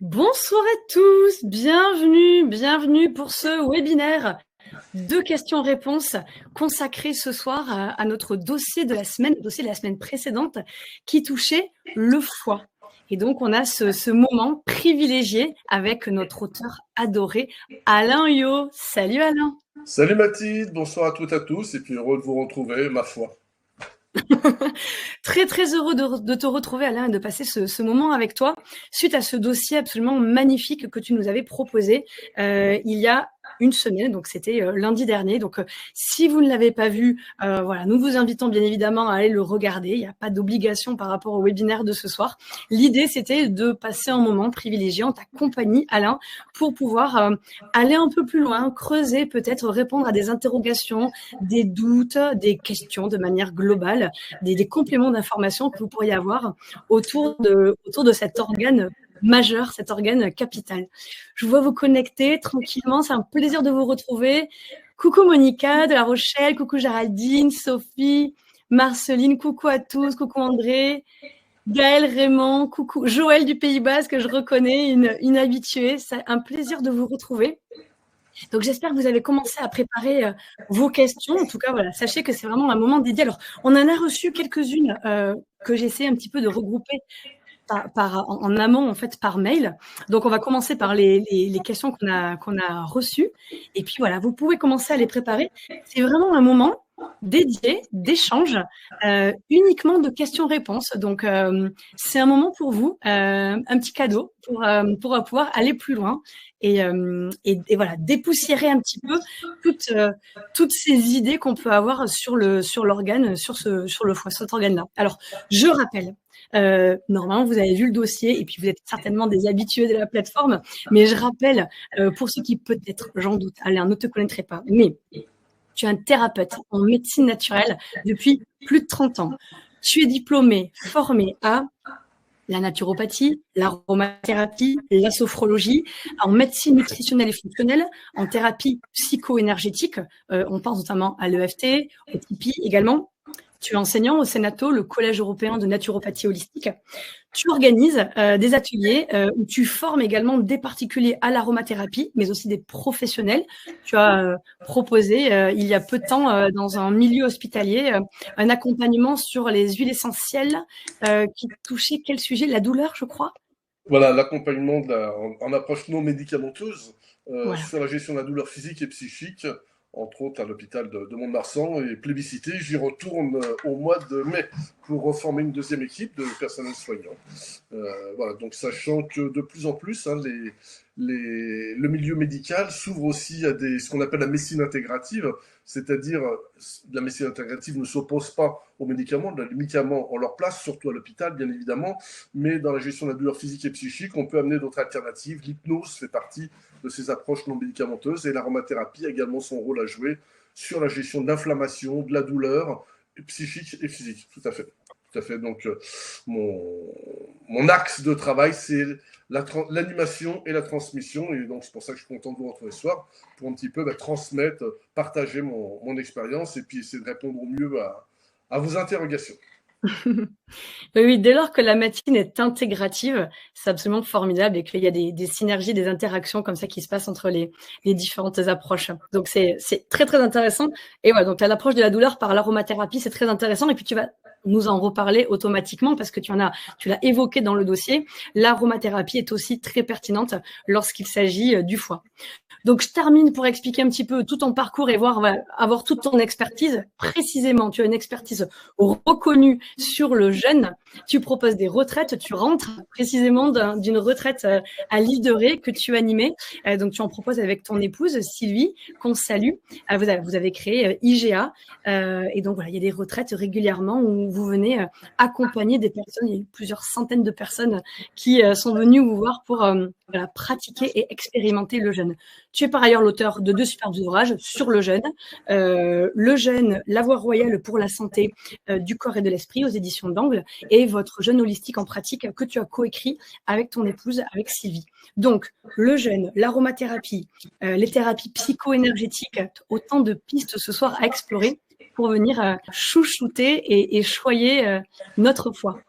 Bonsoir à tous, bienvenue pour ce webinaire de questions-réponses consacré ce soir à notre dossier de la semaine précédente qui touchait le foie. Et donc, on a ce moment privilégié avec notre auteur adoré, Alain Huyot. Salut Alain. Salut Mathilde, bonsoir à toutes et à tous, et puis heureux de vous retrouver, ma foi. Très heureux de te retrouver Alain et de passer ce moment avec toi suite à ce dossier absolument magnifique que tu nous avais proposé il y a une semaine, donc c'était lundi dernier. Donc si vous ne l'avez pas vu, voilà, nous vous invitons bien évidemment à aller le regarder. Il n'y a pas d'obligation par rapport au webinaire de ce soir. L'idée, c'était de passer un moment privilégié en ta compagnie, Alain, pour pouvoir aller un peu plus loin, creuser, peut-être répondre à des interrogations, des doutes, des questions de manière globale, des compléments d'informations que vous pourriez avoir autour de cet organe majeur, cet organe capital. Je vois vous connecter tranquillement, c'est un plaisir de vous retrouver. Coucou Monica de La Rochelle, coucou Géraldine, Sophie, Marceline, coucou à tous, coucou André, Gaël, Raymond, coucou Joël du Pays Basque, que je reconnais, une habituée. C'est un plaisir de vous retrouver. Donc, j'espère que vous avez commencé à préparer vos questions. En tout cas, voilà, sachez que c'est vraiment un moment dédié. Alors, on en a reçu quelques-unes que j'essaie un petit peu de regrouper en amont, en fait, par mail. Donc, on va commencer par les questions qu'on a reçues. Et puis, voilà, vous pouvez commencer à les préparer. C'est vraiment un moment dédié d'échange, uniquement de questions-réponses. Donc, c'est un moment pour vous, un petit cadeau pour pouvoir aller plus loin et voilà, dépoussiérer un petit peu toutes ces idées qu'on peut avoir sur l'organe, sur le foie, cet organe-là. Alors, je rappelle, normalement, vous avez vu le dossier et puis vous êtes certainement des habitués de la plateforme, mais je rappelle, pour ceux qui peut-être, j'en doute, Alain, ne te connaîtraient pas, mais tu es un thérapeute en médecine naturelle depuis plus de 30 ans. Tu es diplômé, formé à la naturopathie, l'aromathérapie, la sophrologie, en médecine nutritionnelle et fonctionnelle, en thérapie psycho-énergétique, on pense notamment à l'EFT, au TIPI également. Tu es enseignant au Sénato, le Collège européen de naturopathie holistique. Tu organises des ateliers où tu formes également des particuliers à l'aromathérapie, mais aussi des professionnels. Tu as proposé il y a peu de temps dans un milieu hospitalier un accompagnement sur les huiles essentielles qui touchait quel sujet? La douleur, je crois. Voilà, l'accompagnement en approche non médicamenteuse Voilà. sur la gestion de la douleur physique et psychique, entre autres à l'hôpital de Mont-de-Marsan, et plébiscité. J'y retourne au mois de mai pour reformer une deuxième équipe de personnel soignant. Voilà, donc sachant que de plus en plus, le milieu médical s'ouvre aussi à ce qu'on appelle la médecine intégrative, c'est-à-dire la médecine intégrative ne s'oppose pas aux médicaments, les médicaments ont leur place, surtout à l'hôpital bien évidemment, mais dans la gestion de la douleur physique et psychique, on peut amener d'autres alternatives. L'hypnose fait partie de ces approches non médicamenteuses et l'aromathérapie a également son rôle à jouer sur la gestion de l'inflammation, de la douleur psychique et physique. Tout à fait. Tout à fait. Donc, mon axe de travail, c'est l'animation et la transmission. Et donc, c'est pour ça que je suis content de vous retrouver ce soir pour un petit peu transmettre, partager mon expérience et puis essayer de répondre au mieux à vos interrogations. Oui, dès lors que la médecine est intégrative, c'est absolument formidable et qu'il y a des synergies, des interactions comme ça qui se passent entre les différentes approches. Donc, c'est très intéressant. Et voilà, donc l'approche de la douleur par l'aromathérapie, c'est très intéressant. Et puis, tu vas nous en reparler automatiquement parce que tu l'as évoqué dans le dossier. L'aromathérapie est aussi très pertinente lorsqu'il s'agit du foie. Donc, je termine pour expliquer un petit peu tout ton parcours et avoir toute ton expertise. Précisément, tu as une expertise reconnue sur le jeûne. Tu proposes des retraites. Tu rentres précisément d'une retraite à l'île de Ré que tu animais. Donc, tu en proposes avec ton épouse, Sylvie, qu'on salue. Vous avez créé IGA. Et donc, voilà, il y a des retraites régulièrement où vous venez accompagner des personnes. Il y a eu plusieurs centaines de personnes qui sont venues vous voir pour pratiquer et expérimenter le jeûne. Tu es par ailleurs l'auteur de 2 superbes ouvrages sur le jeûne. Le jeûne, la voie royale pour la santé du corps et de l'esprit aux éditions d'Angle et votre jeûne holistique en pratique que tu as coécrit avec ton épouse, avec Sylvie. Donc, le jeûne, l'aromathérapie, les thérapies psycho-énergétiques, autant de pistes ce soir à explorer pour venir chouchouter et choyer notre foi.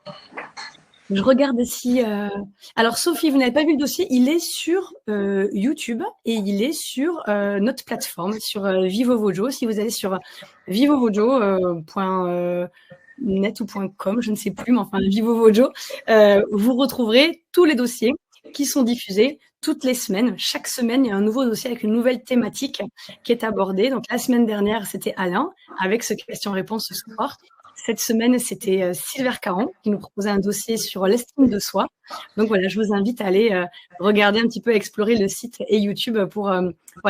Je regarde si. Alors, Sophie, vous n'avez pas vu le dossier, il est sur YouTube et il est sur notre plateforme, sur Vivo Vojo. Si vous allez sur vivovojo.net ou .com, je ne sais plus, mais enfin, Vivo Vojo, vous retrouverez tous les dossiers qui sont diffusés toutes les semaines. Chaque semaine, il y a un nouveau dossier avec une nouvelle thématique qui est abordée. Donc, la semaine dernière, c'était Alain, avec ce question-réponse ce soir. Cette semaine, c'était Sylvain Caron qui nous proposait un dossier sur l'estime de soi. Donc voilà, je vous invite à aller regarder un petit peu, explorer le site et YouTube pour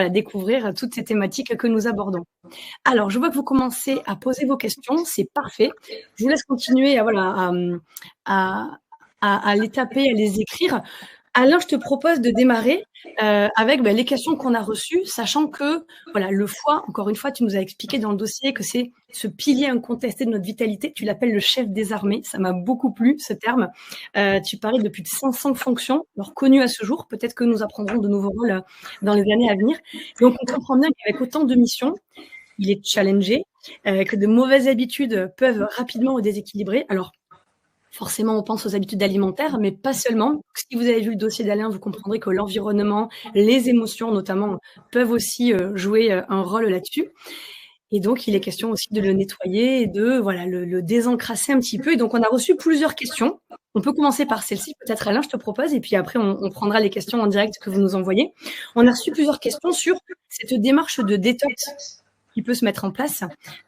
découvrir toutes ces thématiques que nous abordons. Alors, je vois que vous commencez à poser vos questions, c'est parfait. Je vous laisse continuer à les taper, à les écrire. Alain, je te propose de démarrer avec les questions qu'on a reçues, sachant que le foie, encore une fois, tu nous as expliqué dans le dossier que c'est ce pilier incontesté de notre vitalité. Tu l'appelles le chef des armées. Ça m'a beaucoup plu, ce terme. Tu parlais de plus de 500 fonctions, alors connues à ce jour. Peut-être que nous apprendrons de nouveaux rôles dans les années à venir. Donc, on comprend bien qu'avec autant de missions, il est challengé, que de mauvaises habitudes peuvent rapidement déséquilibrer. Alors, forcément, on pense aux habitudes alimentaires, mais pas seulement. Si vous avez vu le dossier d'Alain, vous comprendrez que l'environnement, les émotions notamment, peuvent aussi jouer un rôle là-dessus. Et donc, il est question aussi de le nettoyer et de le désencrasser un petit peu. Et donc, on a reçu plusieurs questions. On peut commencer par celle-ci, peut-être Alain, je te propose, et puis après, on prendra les questions en direct que vous nous envoyez. On a reçu plusieurs questions sur cette démarche de détox qui peut se mettre en place,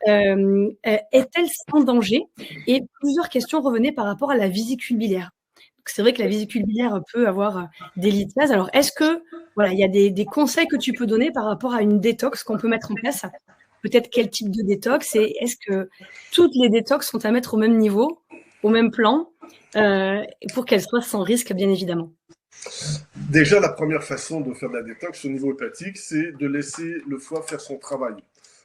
est-elle sans danger? Et plusieurs questions revenaient par rapport à la vésicule biliaire. C'est vrai que la vésicule biliaire peut avoir des lithiases. Alors, est-ce que il y a des conseils que tu peux donner par rapport à une détox qu'on peut mettre en place? Peut-être quel type de détox? Et est-ce que toutes les détox sont à mettre au même niveau, au même plan, pour qu'elles soient sans risque, bien évidemment? Déjà, la première façon de faire de la détox au niveau hépatique, c'est de laisser le foie faire son travail.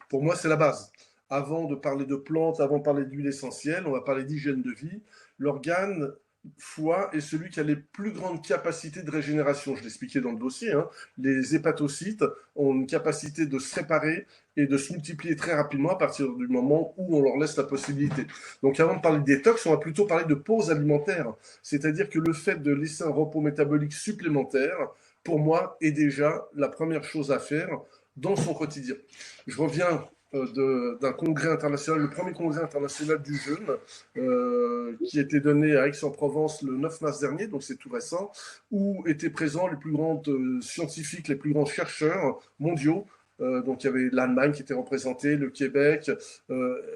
Pour moi, c'est la base. Avant de parler de plantes, avant de parler d'huile essentielle, on va parler d'hygiène de vie. L'organe foie est celui qui a les plus grandes capacités de régénération. Je l'expliquais dans le dossier. Les hépatocytes ont une capacité de se réparer et de se multiplier très rapidement à partir du moment où on leur laisse la possibilité. Donc avant de parler de détox, on va plutôt parler de pause alimentaire. C'est-à-dire que le fait de laisser un repos métabolique supplémentaire, pour moi, est déjà la première chose à faire dans son quotidien. Je reviens d'un congrès international, le premier congrès international du jeûne, qui a été donné à Aix-en-Provence le 9 mars dernier, donc c'est tout récent, où étaient présents les plus grands scientifiques, les plus grands chercheurs mondiaux. Donc il y avait l'Allemagne qui était représentée, le Québec,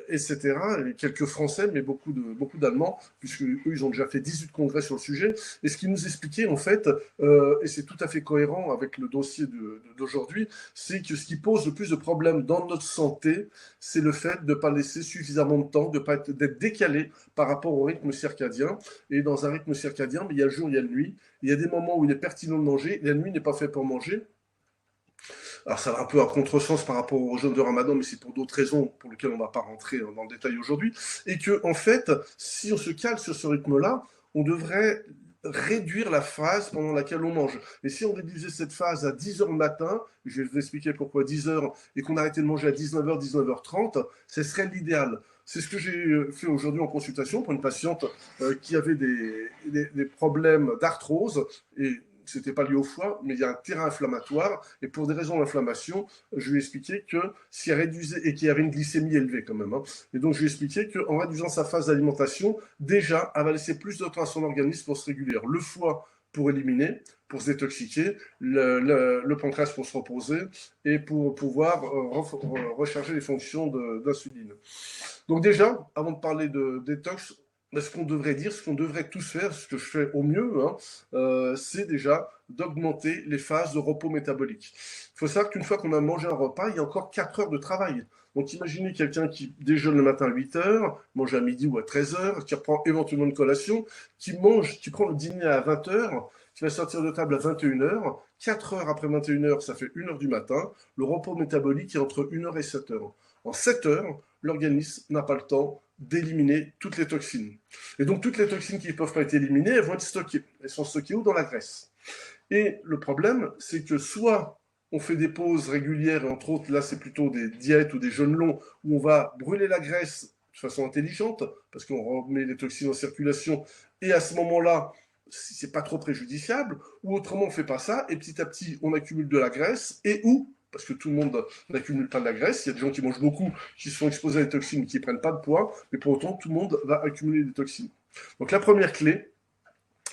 etc. Et quelques Français, mais beaucoup d'Allemands, puisque eux, ils ont déjà fait 18 congrès sur le sujet. Et ce qu'ils nous expliquaient, en fait, et c'est tout à fait cohérent avec le dossier d'aujourd'hui, c'est que ce qui pose le plus de problèmes dans notre santé, c'est le fait de ne pas laisser suffisamment de temps, d'être décalé par rapport au rythme circadien. Et dans un rythme circadien, il y a le jour, il y a la nuit. Il y a des moments où il est pertinent de manger, la nuit n'est pas faite pour manger. Alors ça va un peu à contresens par rapport au jeûne de Ramadan, mais c'est pour d'autres raisons pour lesquelles on ne va pas rentrer dans le détail aujourd'hui. Et que en fait, si on se cale sur ce rythme-là, on devrait réduire la phase pendant laquelle on mange. Et si on réduisait cette phase à 10h le matin, je vais vous expliquer pourquoi 10h, et qu'on arrêtait de manger à 19h, 19h30, ce serait l'idéal. C'est ce que j'ai fait aujourd'hui en consultation pour une patiente qui avait des problèmes d'arthrose, et c'était pas lié au foie, mais il y a un terrain inflammatoire, et pour des raisons d'inflammation, je lui ai expliqué que si elle réduisait, et qu'il y avait une glycémie élevée quand même, et donc je lui ai expliqué qu'en réduisant sa phase d'alimentation, déjà, elle va laisser plus de temps à son organisme pour se réguler. Le foie pour éliminer, pour se détoxiquer, le pancréas pour se reposer, et pour pouvoir recharger les fonctions d'insuline. Donc déjà, avant de parler de détox, ce qu'on devrait dire, ce qu'on devrait tous faire, ce que je fais au mieux, c'est déjà d'augmenter les phases de repos métabolique. Il faut savoir qu'une fois qu'on a mangé un repas, il y a encore 4 heures de travail. Donc imaginez quelqu'un qui déjeune le matin à 8 heures, mange à midi ou à 13 heures, qui reprend éventuellement une collation, qui prend le dîner à 20 heures, qui va sortir de table à 21 heures, 4 heures après 21 heures, ça fait 1 heure du matin, le repos métabolique est entre 1 heure et 7 heures. En 7 heures, l'organisme n'a pas le temps d'éliminer toutes les toxines. Et donc, toutes les toxines qui ne peuvent pas être éliminées, elles vont être stockées. Elles sont stockées où? Dans la graisse. Et le problème, c'est que soit on fait des pauses régulières, et entre autres, là, c'est plutôt des diètes ou des jeûnes longs, où on va brûler la graisse de façon intelligente, parce qu'on remet les toxines en circulation et à ce moment-là, si c'est pas trop préjudiciable, ou autrement on ne fait pas ça, et petit à petit on accumule de la graisse, et où, parce que tout le monde n'accumule pas de la graisse, il y a des gens qui mangent beaucoup, qui sont exposés à des toxines, qui ne prennent pas de poids, mais pour autant tout le monde va accumuler des toxines. Donc la première clé,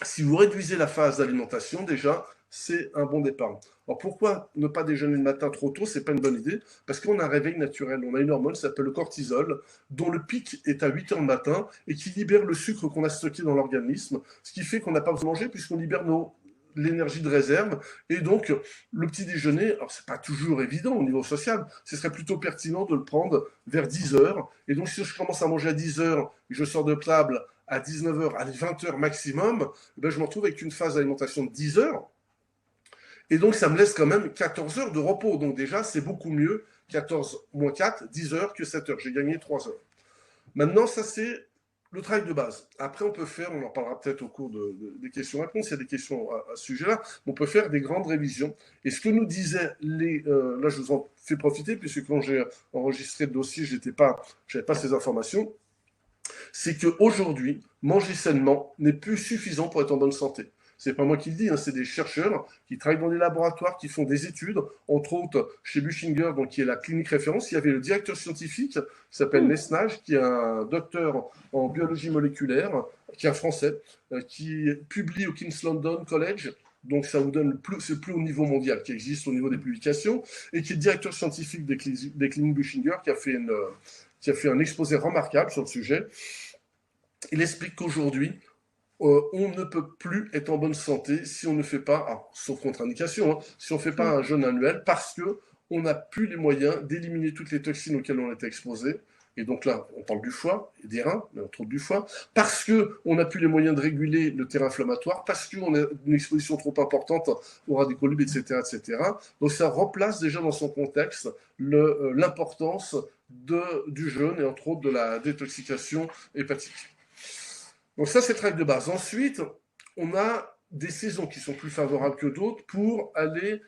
si vous réduisez la phase d'alimentation, déjà, c'est un bon départ. Alors pourquoi ne pas déjeuner le matin trop tôt? C'est pas une bonne idée, parce qu'on a un réveil naturel, on a une hormone qui s'appelle le cortisol, dont le pic est à 8 heures le matin et qui libère le sucre qu'on a stocké dans l'organisme, ce qui fait qu'on n'a pas besoin de manger puisqu'on libère l'énergie de réserve. Et donc, le petit déjeuner, alors c'est pas toujours évident au niveau social, ce serait plutôt pertinent de le prendre vers 10 heures. Et donc, si je commence à manger à 10 heures et je sors de table à 19 heures, à 20 heures maximum, eh ben, je me retrouve avec une phase d'alimentation de 10 heures. Et donc, ça me laisse quand même 14 heures de repos. Donc, déjà, c'est beaucoup mieux, 14 moins 4, 10 heures que 7 heures. J'ai gagné 3 heures. Maintenant, ça, c'est le travail de base. Après, on peut faire, on en parlera peut-être au cours des questions-réponses, il y a des questions à ce sujet-là, on peut faire des grandes révisions. Et ce que nous disaient là, je vous en fais profiter, puisque quand j'ai enregistré le dossier, je n'avais pas ces informations, c'est qu'aujourd'hui, manger sainement n'est plus suffisant pour être en bonne santé. C'est pas moi qui le dis, hein, c'est des chercheurs qui travaillent dans des laboratoires, qui font des études, entre autres chez Buchinger, donc qui est la clinique référence. Il y avait le directeur scientifique qui s'appelle Lesnage, qui est un docteur en biologie moléculaire, qui est un Français, qui publie au King's London College. Donc ça vous donne c'est le plus haut niveau mondial qui existe au niveau des publications, et qui est directeur scientifique des cliniques Buchinger, qui a fait un exposé remarquable sur le sujet. Il explique qu'aujourd'hui, on ne peut plus être en bonne santé si on ne fait pas, sauf contre-indication, hein, si on ne fait pas un jeûne annuel, parce qu'on n'a plus les moyens d'éliminer toutes les toxines auxquelles on est exposé. Et donc là, on parle du foie et des reins, mais entre autres du foie, parce qu'on n'a plus les moyens de réguler le terrain inflammatoire, parce qu'on a une exposition trop importante aux radicaux libres, etc., etc. Donc ça replace déjà dans son contexte l'importance du jeûne et entre autres de la détoxication hépatique. Donc ça, c'est le travail de base. Ensuite, on a des saisons qui sont plus favorables que d'autres pour aller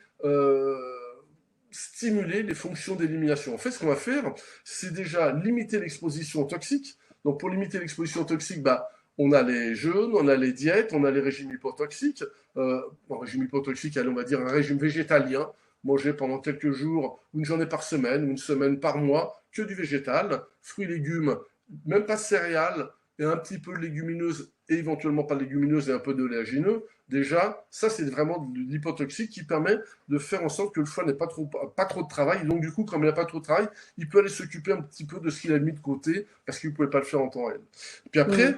stimuler les fonctions d'élimination. En fait, ce qu'on va faire, c'est déjà limiter l'exposition toxique. Donc pour limiter l'exposition toxique, on a les jeûnes, on a les diètes, on a les régimes hypotoxiques. Régime hypotoxique, allez, on va dire un régime végétalien, manger pendant quelques jours, une journée par semaine, ou une semaine par mois, que du végétal, fruits, légumes, même pas de céréales, et un petit peu de légumineuses, et éventuellement pas de légumineuses et un peu d'oléagineux, déjà, ça c'est vraiment de l'hypotoxique qui permet de faire en sorte que le foie n'ait pas trop de travail. Et donc du coup, comme il n'a pas trop de travail, il peut aller s'occuper un petit peu de ce qu'il a mis de côté, parce qu'il ne pouvait pas le faire en temps réel. Puis après,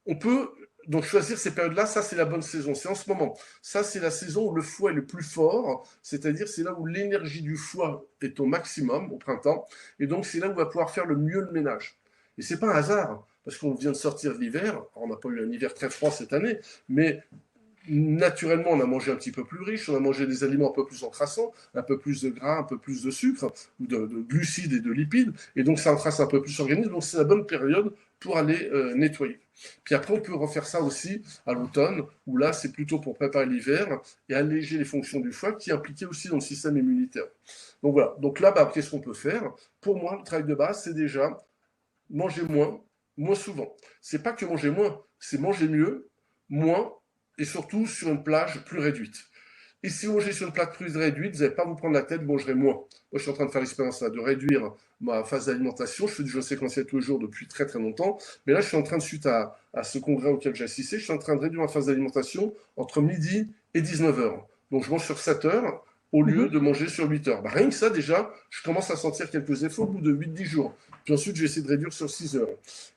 on peut donc choisir ces périodes-là, ça c'est la bonne saison, c'est en ce moment. Ça c'est la saison où le foie est le plus fort, c'est-à-dire c'est là où l'énergie du foie est au maximum, au printemps, et donc c'est là où on va pouvoir faire le mieux le ménage. Et c'est pas un hasard, parce qu'on vient de sortir de l'hiver. On n'a pas eu un hiver très froid cette année, mais naturellement, on a mangé un petit peu plus riche, on a mangé des aliments un peu plus encrassants, un peu plus de gras, un peu plus de sucre, de glucides et de lipides, et donc ça encrasse un peu plus l'organisme, donc c'est la bonne période pour aller nettoyer. Puis après, on peut refaire ça aussi à l'automne, où là, c'est plutôt pour préparer l'hiver et alléger les fonctions du foie, qui est impliqué aussi dans le système immunitaire. Donc voilà, donc là, qu'est-ce qu'on peut faire? Pour moi, le travail de base, c'est déjà manger moins souvent. C'est pas que manger moins, c'est manger mieux, moins, et surtout sur une plage plus réduite. Et si vous mangez sur une plage plus réduite, vous n'allez pas vous prendre la tête, vous mangerez moins. Moi, je suis en train de faire l'expérience là, de réduire ma phase d'alimentation. Je fais du jeûne séquentiel tous les jours depuis très très longtemps. Mais là, je suis en train, suite à ce congrès auquel j'ai assisté, je suis en train de réduire ma phase d'alimentation entre midi et 19 heures. Donc, je mange sur 7 heures au lieu de manger sur 8 heures. Rien que ça, déjà, je commence à sentir quelques effets au bout de 8-10 jours. Puis ensuite, je vais essayer de réduire sur 6 heures.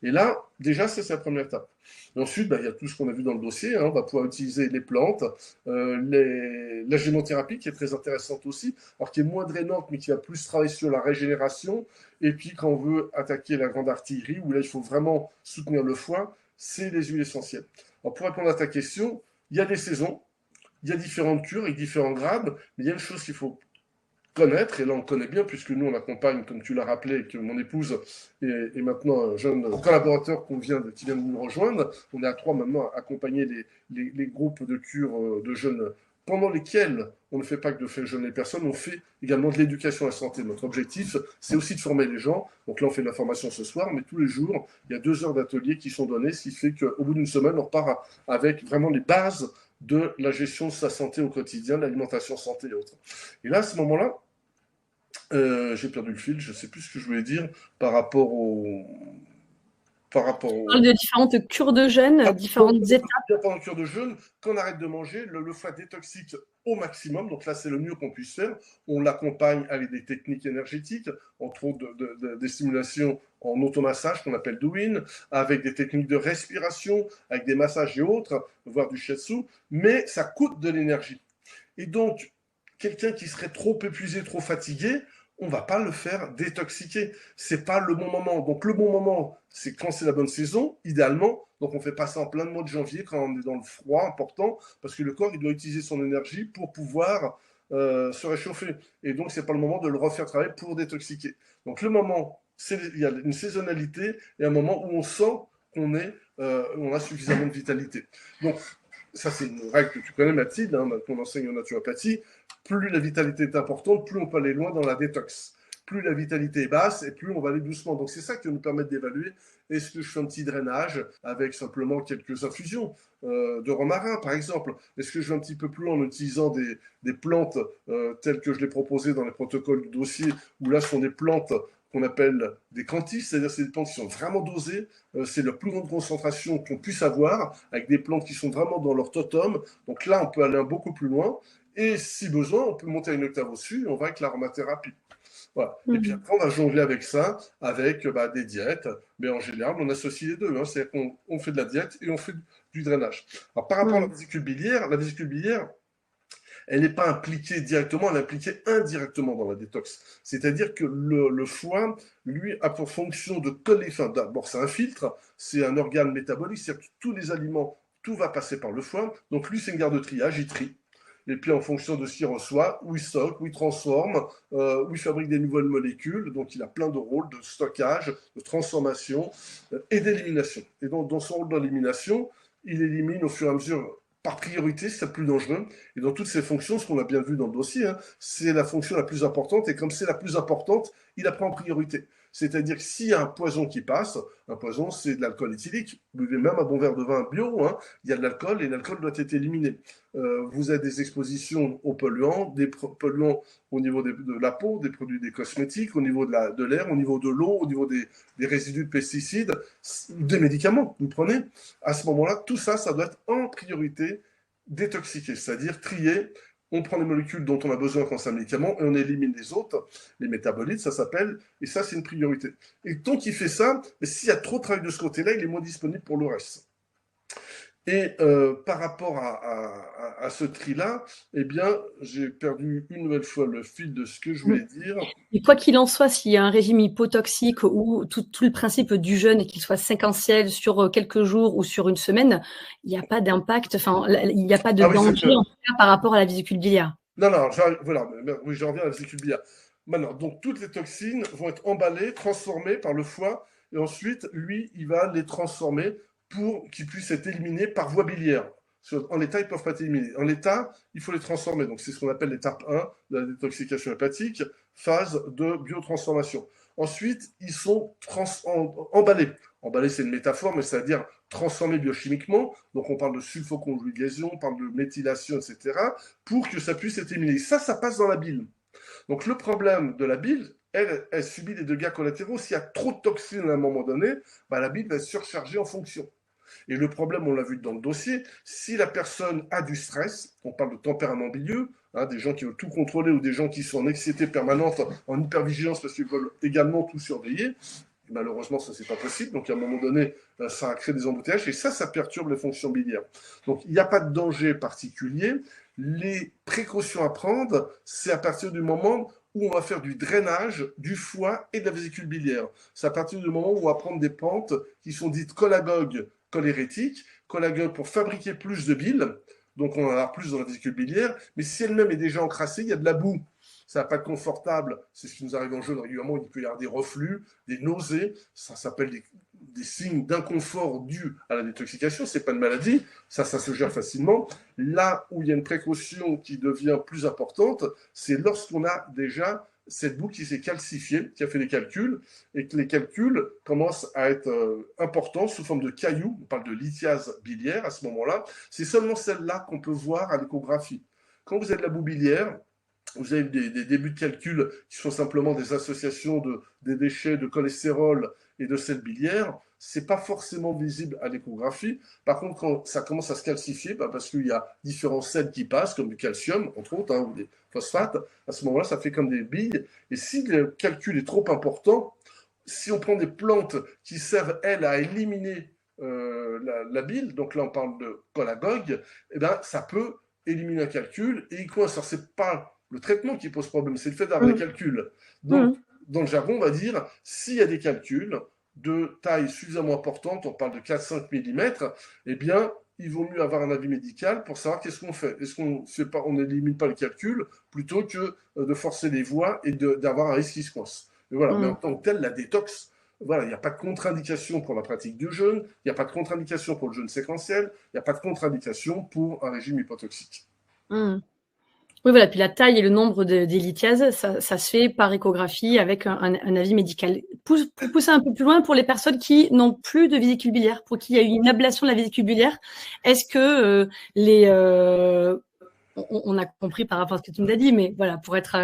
Et là, déjà, c'est la première étape. Et ensuite, il y a tout ce qu'on a vu dans le dossier. On va pouvoir utiliser les plantes, la gémothérapie qui est très intéressante aussi, alors qui est moins drainante, mais qui va plus travailler sur la régénération. Et puis, quand on veut attaquer la grande artillerie, où là, il faut vraiment soutenir le foie, c'est les huiles essentielles. Alors, pour répondre à ta question, il y a des saisons, il y a différentes cures et différents grades, mais il y a une chose qu'il faut connaître, et là on connaît bien, puisque nous on accompagne, comme tu l'as rappelé, et que mon épouse est maintenant un jeune collaborateur qui vient de nous rejoindre. On est à 3 maintenant à accompagner les groupes de cure de jeunes pendant lesquels on ne fait pas que de faire jeûner les personnes, on fait également de l'éducation à la santé. Notre objectif, c'est aussi de former les gens. Donc là, on fait de la formation ce soir, mais tous les jours, il y a 2 heures d'atelier qui sont données, ce qui fait qu'au bout d'une semaine, on repart avec vraiment les bases de la gestion de sa santé au quotidien, l'alimentation santé et autres. Et là, à ce moment-là, j'ai perdu le fil, je ne sais plus ce que je voulais dire par rapport au... Par rapport On parle au... de différentes cures de jeûne, différentes étapes. Pendant une cure de jeûne, quand on arrête de manger, le foie détoxique au maximum. Donc là, c'est le mieux qu'on puisse faire. On l'accompagne avec des techniques énergétiques, entre autres des stimulations en automassage qu'on appelle Douyin, avec des techniques de respiration, avec des massages et autres, voire du shiatsu. Mais ça coûte de l'énergie. Et donc, quelqu'un qui serait trop épuisé, trop fatigué, on ne va pas le faire détoxiquer. C'est pas le bon moment. Donc le bon moment, c'est quand c'est la bonne saison, idéalement. Donc on fait pas ça en plein mois de janvier quand on est dans le froid important, parce que le corps il doit utiliser son énergie pour pouvoir se réchauffer. Et donc c'est pas le moment de le refaire travailler pour détoxiquer. Donc le moment, il y a une saisonnalité et un moment où on sent on a suffisamment de vitalité. Donc ça c'est une règle que tu connais, Mathilde, qu'on enseigne en naturopathie. Plus la vitalité est importante, plus on peut aller loin dans la détox. Plus la vitalité est basse et plus on va aller doucement. Donc c'est ça qui va nous permettre d'évaluer est-ce que je fais un petit drainage avec simplement quelques infusions de romarin par exemple. Est-ce que je vais un petit peu plus loin en utilisant des plantes telles que je l'ai proposé dans les protocoles du dossier, où là ce sont des plantes qu'on appelle des cantis, c'est-à-dire c'est des plantes qui sont vraiment dosées, c'est la plus grande concentration qu'on puisse avoir, avec des plantes qui sont vraiment dans leur totum. Donc là on peut aller beaucoup plus loin. Et si besoin, on peut monter à une octave au-dessus et on va avec l'aromathérapie. Voilà. Et puis après, on va jongler avec ça, avec des diètes. Mais en général, on associe les deux. C'est-à-dire qu'on fait de la diète et on fait du drainage. Alors, par rapport à la vésicule biliaire, elle n'est pas impliquée directement, elle est impliquée indirectement dans la détox. C'est-à-dire que le foie, lui, a pour fonction de coller. Enfin, d'abord, c'est un filtre, c'est un organe métabolique, c'est-à-dire que tous les aliments, tout va passer par le foie. Donc, lui, c'est une gare de triage, il trie. Et puis en fonction de ce qu'il reçoit, où il stocke, où il transforme, où il fabrique des nouvelles molécules. Donc il a plein de rôles de stockage, de transformation et d'élimination. Et donc dans son rôle d'élimination, il élimine au fur et à mesure, par priorité, c'est le plus dangereux. Et dans toutes ces fonctions, ce qu'on a bien vu dans le dossier, c'est la fonction la plus importante. Et comme c'est la plus importante, il la prend en priorité. C'est-à-dire que s'il y a un poison qui passe, un poison, c'est de l'alcool éthylique. Vous buvez même un bon verre de vin bio, il y a de l'alcool et l'alcool doit être éliminé. Vous avez des expositions aux polluants, des polluants au niveau de la peau, des produits des cosmétiques, au niveau de l'air, au niveau de l'eau, au niveau des résidus de pesticides, des médicaments. Vous prenez, à ce moment-là, tout ça, ça doit être en priorité détoxiqué, c'est-à-dire trié. On prend les molécules dont on a besoin quand c'est un médicament et on élimine les autres, les métabolites, ça s'appelle, et ça c'est une priorité. Et tant qu'il fait ça, s'il y a trop de travail de ce côté-là, il est moins disponible pour le reste. Et par rapport à ce tri-là, eh bien, j'ai perdu une nouvelle fois le fil de ce que je voulais dire. Et quoi qu'il en soit, s'il y a un régime hypotoxique ou tout le principe du jeûne, et qu'il soit séquentiel sur quelques jours ou sur une semaine, il n'y a pas d'impact, enfin, il n'y a pas de danger en tout cas, par rapport à la vésicule biliaire. Non, voilà, oui, je reviens à la vésicule biliaire. Maintenant, donc toutes les toxines vont être emballées, transformées par le foie, et ensuite, lui, il va les transformer pour qu'ils puissent être éliminés par voie biliaire. En l'état, ils ne peuvent pas être éliminés. En l'état, il faut les transformer. Donc, c'est ce qu'on appelle l'étape 1 de la détoxication hépatique, phase de biotransformation. Ensuite, ils sont emballés. Emballés, c'est une métaphore, mais c'est-à-dire transformés biochimiquement. Donc, on parle de sulfoconjugation, on parle de méthylation, etc., pour que ça puisse être éliminé. Ça passe dans la bile. Donc, le problème de la bile, elle subit des dégâts collatéraux. S'il y a trop de toxines à un moment donné, la bile va être surchargée en fonction. Et le problème, on l'a vu dans le dossier, si la personne a du stress, on parle de tempérament bilieux, des gens qui veulent tout contrôler ou des gens qui sont en anxiété permanente, en hypervigilance parce qu'ils veulent également tout surveiller, malheureusement, ça, c'est pas possible. Donc, à un moment donné, ça crée des embouteillages et ça perturbe les fonctions biliaires. Donc, il n'y a pas de danger particulier. Les précautions à prendre, c'est à partir du moment où on va faire du drainage du foie et de la vésicule biliaire. C'est à partir du moment où on va prendre des pentes qui sont dites cholagogues cholérétiques, cholagogues pour fabriquer plus de bile, donc on en a plus dans la vésicule biliaire, mais si elle-même est déjà encrassée, il y a de la boue. Ça va pas être confortable, c'est ce qui nous arrive en jeûne régulièrement, il peut y avoir des reflux, des nausées, ça s'appelle des signes d'inconfort dus à la détoxication, c'est pas une maladie, ça se gère facilement. Là où il y a une précaution qui devient plus importante, c'est lorsqu'on a déjà cette boucle qui s'est calcifiée, qui a fait des calculs, et que les calculs commencent à être importants sous forme de cailloux, on parle de lithiase biliaire à ce moment-là, c'est seulement celle-là qu'on peut voir à l'échographie. Quand vous avez de la boue biliaire, vous avez des débuts de calcul qui sont simplement des associations des déchets de cholestérol et de sel biliaire. Ce n'est pas forcément visible à l'échographie. Par contre, quand ça commence à se calcifier, parce qu'il y a différents sels qui passent, comme du calcium, entre autres, ou des phosphates, à ce moment-là, ça fait comme des billes. Et si le calcul est trop important, si on prend des plantes qui servent, elles, à éliminer la bile, donc là on parle de cholagogue, eh ben, ça peut éliminer un calcul et il coince. Alors, c'est pas le traitement qui pose problème, c'est le fait d'avoir des calculs. Donc, dans le jargon, on va dire, s'il y a des calculs de taille suffisamment importante, on parle de 4-5 mm, eh bien, il vaut mieux avoir un avis médical pour savoir qu'est-ce qu'on fait. Est-ce qu'on fait pas, on n'élimine pas les calculs plutôt que de forcer les voies et d'avoir un risque qui se coince. Et voilà. Mais en tant que tel, la détox, voilà, il n'y a pas de contre-indication pour la pratique du jeûne, il n'y a pas de contre-indication pour le jeûne séquentiel, il n'y a pas de contre-indication pour un régime hypotoxique. Oui, voilà. Puis la taille et le nombre des lithiases, ça se fait par échographie avec un avis médical. Pour pousser un peu plus loin, pour les personnes qui n'ont plus de vésicule biliaire, pour qui il y a eu une ablation de la vésicule biliaire, est-ce que on a compris par rapport à ce que tu nous as dit, mais voilà, pour être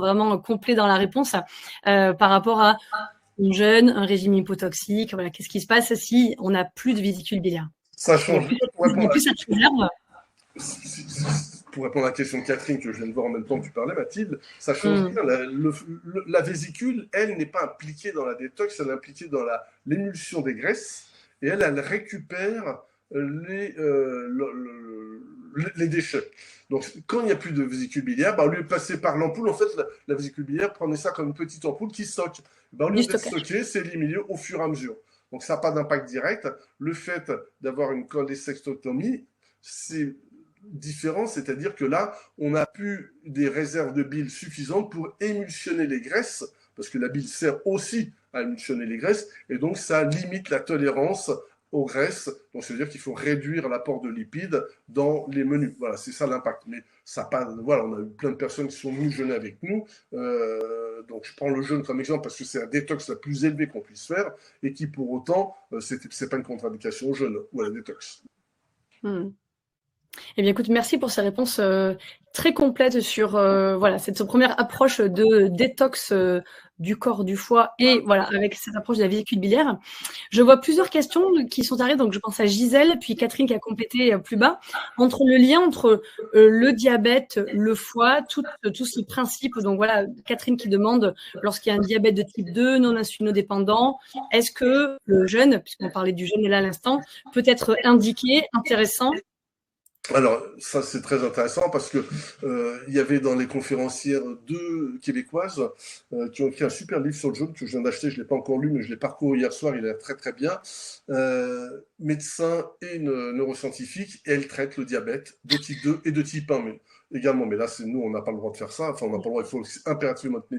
vraiment complet dans la réponse, par rapport à une jeûne, un régime hypotoxique, voilà, qu'est-ce qui se passe si on n'a plus de vésicule biliaire? Ça change. Il y a plus cette réserve. Pour répondre à la question de Catherine, que je viens de voir en même temps que tu parlais, Mathilde, ça change rien. La vésicule, elle, n'est pas impliquée dans la détox, elle est impliquée dans l'émulsion des graisses, et elle récupère les déchets. Donc, quand il n'y a plus de vésicule biliaire, au lieu de passer par l'ampoule, en fait, la vésicule biliaire, prenez ça comme une petite ampoule qui stocke. Au lieu d'être stocké, c'est éliminé au fur et à mesure. Donc, ça n'a pas d'impact direct. Le fait d'avoir une cholestectomie, c'est différent, c'est-à-dire que là, on n'a plus des réserves de bile suffisantes pour émulsionner les graisses, parce que la bile sert aussi à émulsionner les graisses, et donc ça limite la tolérance aux graisses. Donc, ça veut dire qu'il faut réduire l'apport de lipides dans les menus. Voilà, c'est ça l'impact. Mais ça pas, voilà, on a eu plein de personnes qui sont venues jeûner avec nous. Donc, je prends le jeûne comme exemple parce que c'est la détox la plus élevée qu'on puisse faire et qui, pour autant, c'est pas une contre-indication au jeûne ou à la détox. Eh bien, écoute, merci pour ces réponses très complètes sur voilà, cette première approche de détox du corps, du foie et voilà, avec cette approche de la vésicule biliaire. Je vois plusieurs questions qui sont arrivées, donc je pense à Gisèle, puis Catherine qui a complété plus bas, entre le lien entre le diabète, le foie, tous ces principes. Donc voilà, Catherine qui demande, lorsqu'il y a un diabète de type 2, non insulinodépendant, est-ce que le jeûne, puisqu'on parlait du jeûne là à l'instant, peut être indiqué, intéressant? Alors, ça, c'est très intéressant parce que il y avait dans les conférencières 2 québécoises qui ont écrit un super livre sur le jeûne que je viens d'acheter. Je ne l'ai pas encore lu, mais je l'ai parcouru hier soir. Il a l'air très, très bien. Médecin et neuroscientifique, et elle traite le diabète de type 2 et de type 1 également. Mais là, nous, on n'a pas le droit de faire ça. Enfin, on n'a pas le droit. Il faut impérativement être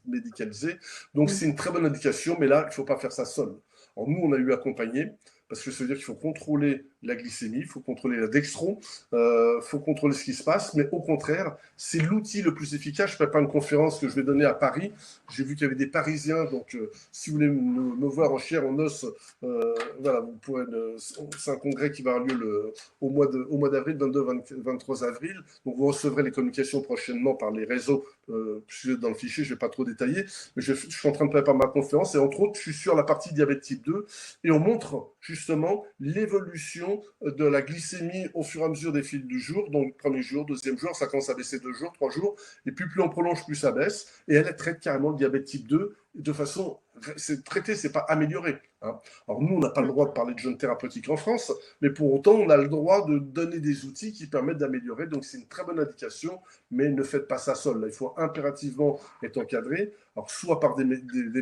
médicalisé. Donc, c'est une très bonne indication, mais là, il ne faut pas faire ça seul. Alors, nous, on a eu accompagné. Parce que ça veut dire qu'il faut contrôler la glycémie, il faut contrôler la dextro, il faut contrôler ce qui se passe, mais au contraire, c'est l'outil le plus efficace. Je prépare une conférence que je vais donner à Paris. J'ai vu qu'il y avait des Parisiens, donc si vous voulez me voir en chair, en os, voilà, vous pourrez. C'est un congrès qui va avoir lieu au mois d'avril, 22-23 avril. Donc vous recevrez les communications prochainement par les réseaux. Je suis dans le fichier, je ne vais pas trop détailler, mais je suis en train de préparer ma conférence et entre autres, je suis sur la partie diabète type 2 et on montre justement l'évolution de la glycémie au fur et à mesure des fils du jour. Donc, premier jour, deuxième jour, ça commence à baisser 2 jours, 3 jours, et puis plus on prolonge, plus ça baisse. Et elle traite carrément le diabète type 2 de façon, c'est traité, c'est pas amélioré. Hein. Alors nous, on n'a pas le droit de parler de jeûne thérapeutique en France, mais pour autant, on a le droit de donner des outils qui permettent d'améliorer. Donc c'est une très bonne indication, mais ne faites pas ça seul. Là, il faut impérativement être encadré. Alors soit par des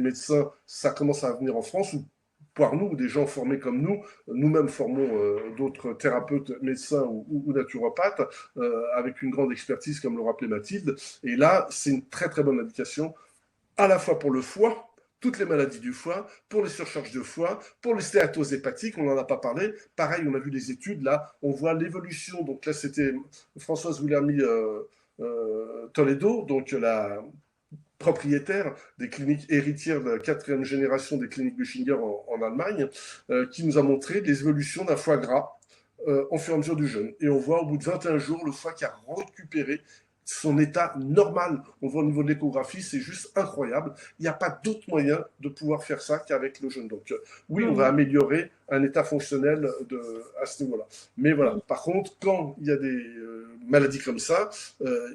médecins, ça commence à venir en France, ou par nous, des gens formés comme nous, nous-mêmes formons d'autres thérapeutes, médecins ou naturopathes, avec une grande expertise, comme le rappelait Mathilde. Et là, c'est une très très bonne indication, à la fois pour le foie, toutes les maladies du foie, pour les surcharges de foie, pour les stéatoses hépatiques, on n'en a pas parlé. Pareil, on a vu les études, là, on voit l'évolution. Donc là, c'était Françoise Wilhelmy Toledo, donc la propriétaire des cliniques héritières de la 4e génération des cliniques Buchinger en Allemagne, qui nous a montré les évolutions d'un foie gras au fur et à mesure du jeûne. Et on voit au bout de 21 jours le foie qui a récupéré son état normal. On voit au niveau de l'échographie, c'est juste incroyable. Il n'y a pas d'autre moyen de pouvoir faire ça qu'avec le jeûne. Donc oui, on va améliorer un état fonctionnel à ce niveau-là. Mais voilà, par contre, quand il y a des maladies comme ça,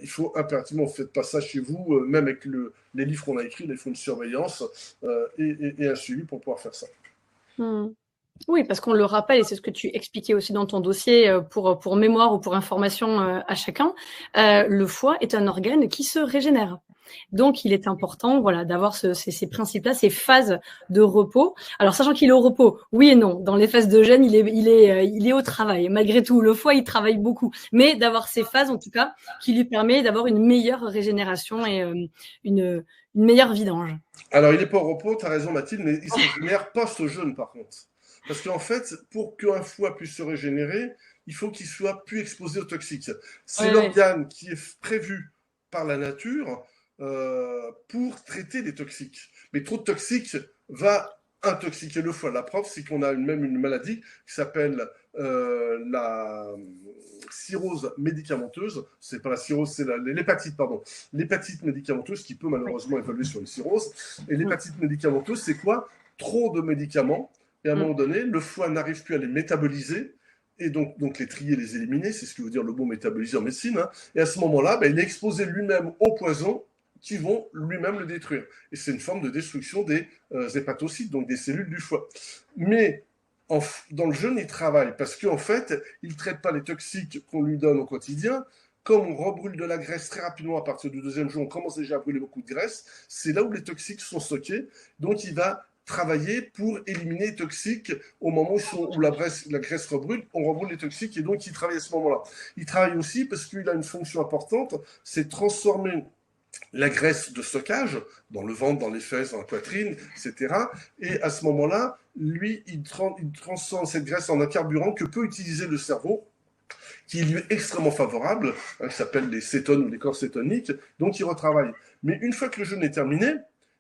il faut impérativement, faites pas ça chez vous, même avec les livres qu'on a écrits, il faut une surveillance et un suivi pour pouvoir faire ça. Oui, parce qu'on le rappelle, et c'est ce que tu expliquais aussi dans ton dossier pour mémoire ou pour information à chacun, le foie est un organe qui se régénère. Donc, il est important, voilà, d'avoir ces principes-là, ces phases de repos. Alors, sachant qu'il est au repos, oui et non. Dans les phases de jeûne, il est au travail. Malgré tout, le foie, il travaille beaucoup. Mais d'avoir ces phases, en tout cas, qui lui permet d'avoir une meilleure régénération et une meilleure vidange. Alors, il n'est pas au repos, tu as raison Mathilde, mais il se régénère post-jeûne par contre. Parce qu'en fait, pour qu'un foie puisse se régénérer, il faut qu'il soit plus exposé aux toxiques. C'est l'organe qui est prévu par la nature pour traiter les toxiques. Mais trop de toxiques va intoxiquer le foie. La preuve, c'est qu'on a même une maladie qui s'appelle la cirrhose médicamenteuse. C'est pas la cirrhose, c'est l'hépatite, pardon. L'hépatite médicamenteuse qui peut malheureusement évoluer sur une cirrhose. Et l'hépatite médicamenteuse, c'est quoi? Trop de médicaments. Et à un moment donné, le foie n'arrive plus à les métaboliser et donc les trier, les éliminer. C'est ce que veut dire le mot métaboliser en médecine. Hein. Et à ce moment-là, il est exposé lui-même aux poisons qui vont lui-même le détruire. Et c'est une forme de destruction des hépatocytes, donc des cellules du foie. Mais dans le jeûne, il travaille parce qu'en fait, il ne traite pas les toxiques qu'on lui donne au quotidien. Comme on rebrûle de la graisse très rapidement à partir du 2e jour, on commence déjà à brûler beaucoup de graisse. C'est là où les toxiques sont stockés. Donc, il va travailler pour éliminer les toxiques au moment où la graisse rebrûle, on rebrûle les toxiques et donc il travaille à ce moment-là. Il travaille aussi parce qu'il a une fonction importante, c'est transformer la graisse de stockage dans le ventre, dans les fesses, dans la poitrine, etc. Et à ce moment-là, lui, il transforme cette graisse en un carburant que peut utiliser le cerveau, qui lui est extrêmement favorable, qui s'appelle les cétones ou les corps cétoniques, donc il retravaille. Mais une fois que le jeûne est terminé,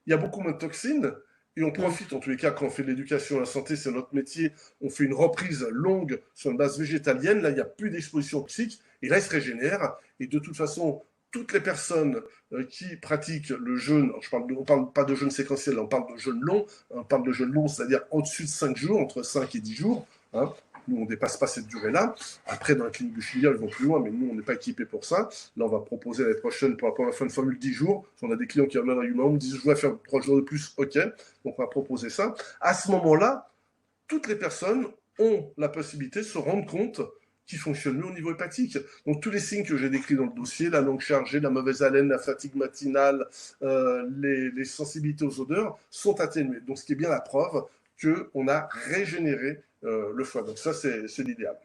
il y a beaucoup moins de toxines. Et on profite, en tous les cas, quand on fait de l'éducation à la santé, c'est notre métier, on fait une reprise longue sur une base végétalienne, là, il n'y a plus d'exposition toxique, et là, il se régénère. Et de toute façon, toutes les personnes qui pratiquent le jeûne, on ne parle pas de jeûne séquentiel, on parle de jeûne long, on parle de jeûne long, c'est-à-dire au-dessus de 5 jours, entre 5 et 10 jours, hein. Nous, on ne dépasse pas cette durée-là. Après, dans la clinique Buchinger, ils vont plus loin, mais nous, on n'est pas équipés pour ça. Là, on va proposer l'année prochaine, pour la première fois, une formule 10 jours. On a des clients qui reviennent régulièrement, me disent, je voudrais faire 3 jours de plus, ok. Donc, on va proposer ça. À ce moment-là, toutes les personnes ont la possibilité de se rendre compte qu'ils fonctionnent mieux au niveau hépatique. Donc, tous les signes que j'ai décrits dans le dossier, la langue chargée, la mauvaise haleine, la fatigue matinale, les sensibilités aux odeurs, sont atténuées. Donc, ce qui est bien la preuve qu'on a régénéré le foie. Donc ça, c'est l'idéal.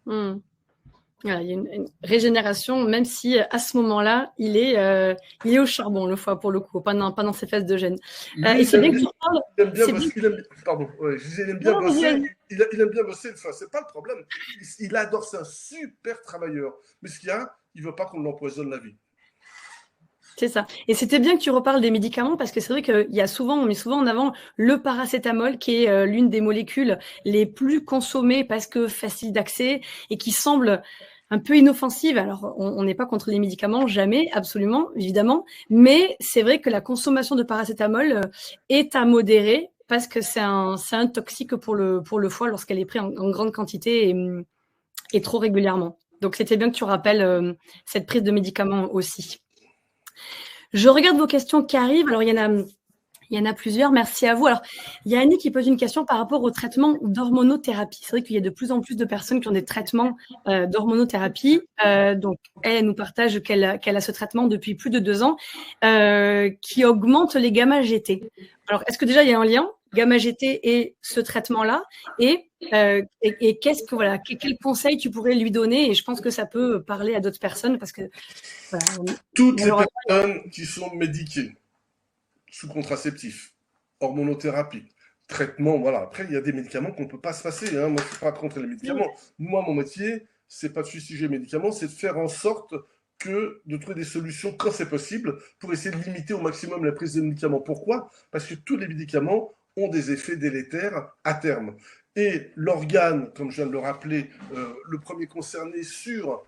Voilà, il y a une régénération, même si à ce moment-là, il est au charbon, le foie, pour le coup, pendant ces phases de jeûne. Et c'est bien que tu parles. Il aime bien bosser. Pardon, il aime bien bosser. Il aime bien bosser le foie, c'est pas le problème. Il adore, c'est un super travailleur. Mais ce qu'il y a, il veut pas qu'on l'empoisonne la vie. C'est ça. Et c'était bien que tu reparles des médicaments parce que c'est vrai on met souvent en avant le paracétamol qui est l'une des molécules les plus consommées parce que facile d'accès et qui semble un peu inoffensive. Alors, on n'est pas contre les médicaments, jamais, absolument, évidemment. Mais c'est vrai que la consommation de paracétamol est à modérer parce que c'est un toxique pour le foie lorsqu'elle est prise en grande quantité et trop régulièrement. Donc, c'était bien que tu rappelles cette prise de médicaments aussi. Je regarde vos questions qui arrivent. Alors, il y en a plusieurs. Merci à vous. Alors, il y a Annie qui pose une question par rapport au traitement d'hormonothérapie. C'est vrai qu'il y a de plus en plus de personnes qui ont des traitements d'hormonothérapie. Donc, elle nous partage qu'elle a ce traitement depuis plus de 2 ans qui augmente les gamma-GT. Alors, est-ce que déjà, il y a un lien gamma-GT et ce traitement-là et quel conseil tu pourrais lui donner? Et je pense que ça peut parler à d'autres personnes parce que toutes les personnes qui sont médiquées sous contraceptif, hormonothérapie, traitement, voilà. Après, il y a des médicaments qu'on ne peut pas se passer, hein. Moi, je ne suis pas contre les médicaments. Moi, mon métier, c'est pas de fustiger les médicaments, c'est de faire en sorte de trouver des solutions quand c'est possible pour essayer de limiter au maximum la prise de médicaments. Pourquoi? Parce que tous les médicaments ont des effets délétères à terme. Et l'organe, comme je viens de le rappeler, le premier concerné sur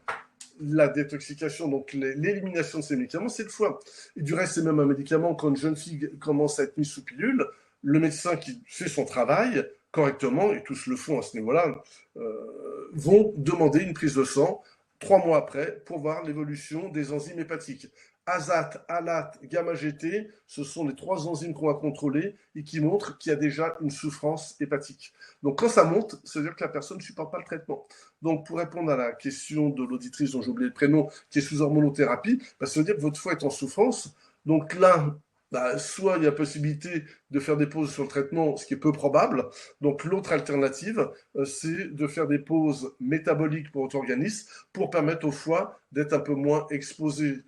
la détoxication, donc l'élimination de ces médicaments, c'est le foie. Et du reste, c'est même un médicament, quand une jeune fille commence à être mise sous pilule, le médecin qui fait son travail correctement, et tous le font à ce niveau-là, vont demander une prise de sang 3 mois après pour voir l'évolution des enzymes hépatiques. ASAT, ALAT, gamma-GT, ce sont les 3 enzymes qu'on va contrôler et qui montrent qu'il y a déjà une souffrance hépatique. Donc quand ça monte, ça veut dire que la personne ne supporte pas le traitement. Donc pour répondre à la question de l'auditrice dont j'ai oublié le prénom, qui est sous hormonothérapie, ça veut dire que votre foie est en souffrance. Donc là, soit il y a possibilité de faire des pauses sur le traitement, ce qui est peu probable. Donc l'autre alternative, c'est de faire des pauses métaboliques pour votre organisme pour permettre au foie d'être un peu moins exposé,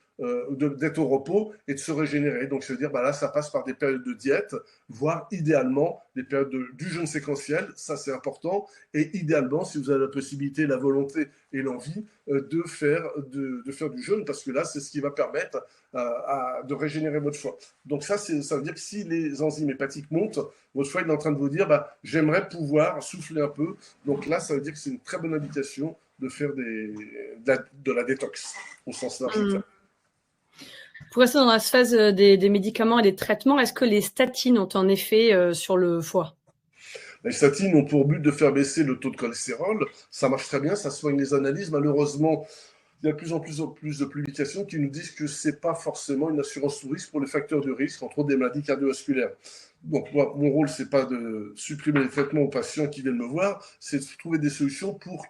d'être au repos et de se régénérer. Donc, ça veut dire, là, ça passe par des périodes de diète, voire idéalement des périodes du jeûne séquentiel, ça c'est important, et idéalement, si vous avez la possibilité, la volonté et l'envie, de faire du jeûne, parce que là, c'est ce qui va permettre de régénérer votre foie. Donc ça veut dire que si les enzymes hépatiques montent, votre foie est en train de vous dire, j'aimerais pouvoir souffler un peu. Donc là, ça veut dire que c'est une très bonne indication de faire de la détox, au sens large du terme. Pour rester dans la phase des médicaments et des traitements, est-ce que les statines ont un effet sur le foie? Les statines ont pour but de faire baisser le taux de cholestérol. Ça marche très bien, ça soigne les analyses. Malheureusement, il y a de plus en plus de publications qui nous disent que ce n'est pas forcément une assurance sous risque pour les facteurs de risque, entre autres des maladies cardiovasculaires. Donc moi, mon rôle, ce n'est pas de supprimer les traitements aux patients qui viennent me voir, c'est de trouver des solutions pour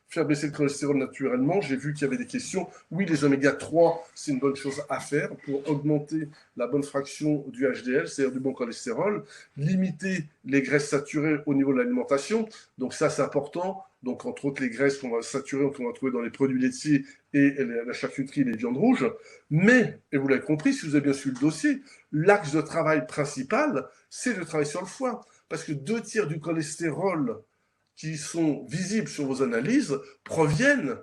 faire baisser le cholestérol naturellement. J'ai vu qu'il y avait des questions. Oui, les oméga 3, c'est une bonne chose à faire pour augmenter la bonne fraction du HDL, c'est-à-dire du bon cholestérol, limiter les graisses saturées au niveau de l'alimentation. Donc ça, c'est important. Donc, entre autres, les graisses qu'on va saturer, qu'on va trouver dans les produits laitiers et la charcuterie et les viandes rouges. Mais, et vous l'avez compris, si vous avez bien suivi le dossier, l'axe de travail principal, c'est de travailler sur le foie. Parce que 2/3 du cholestérol qui sont visibles sur vos analyses proviennent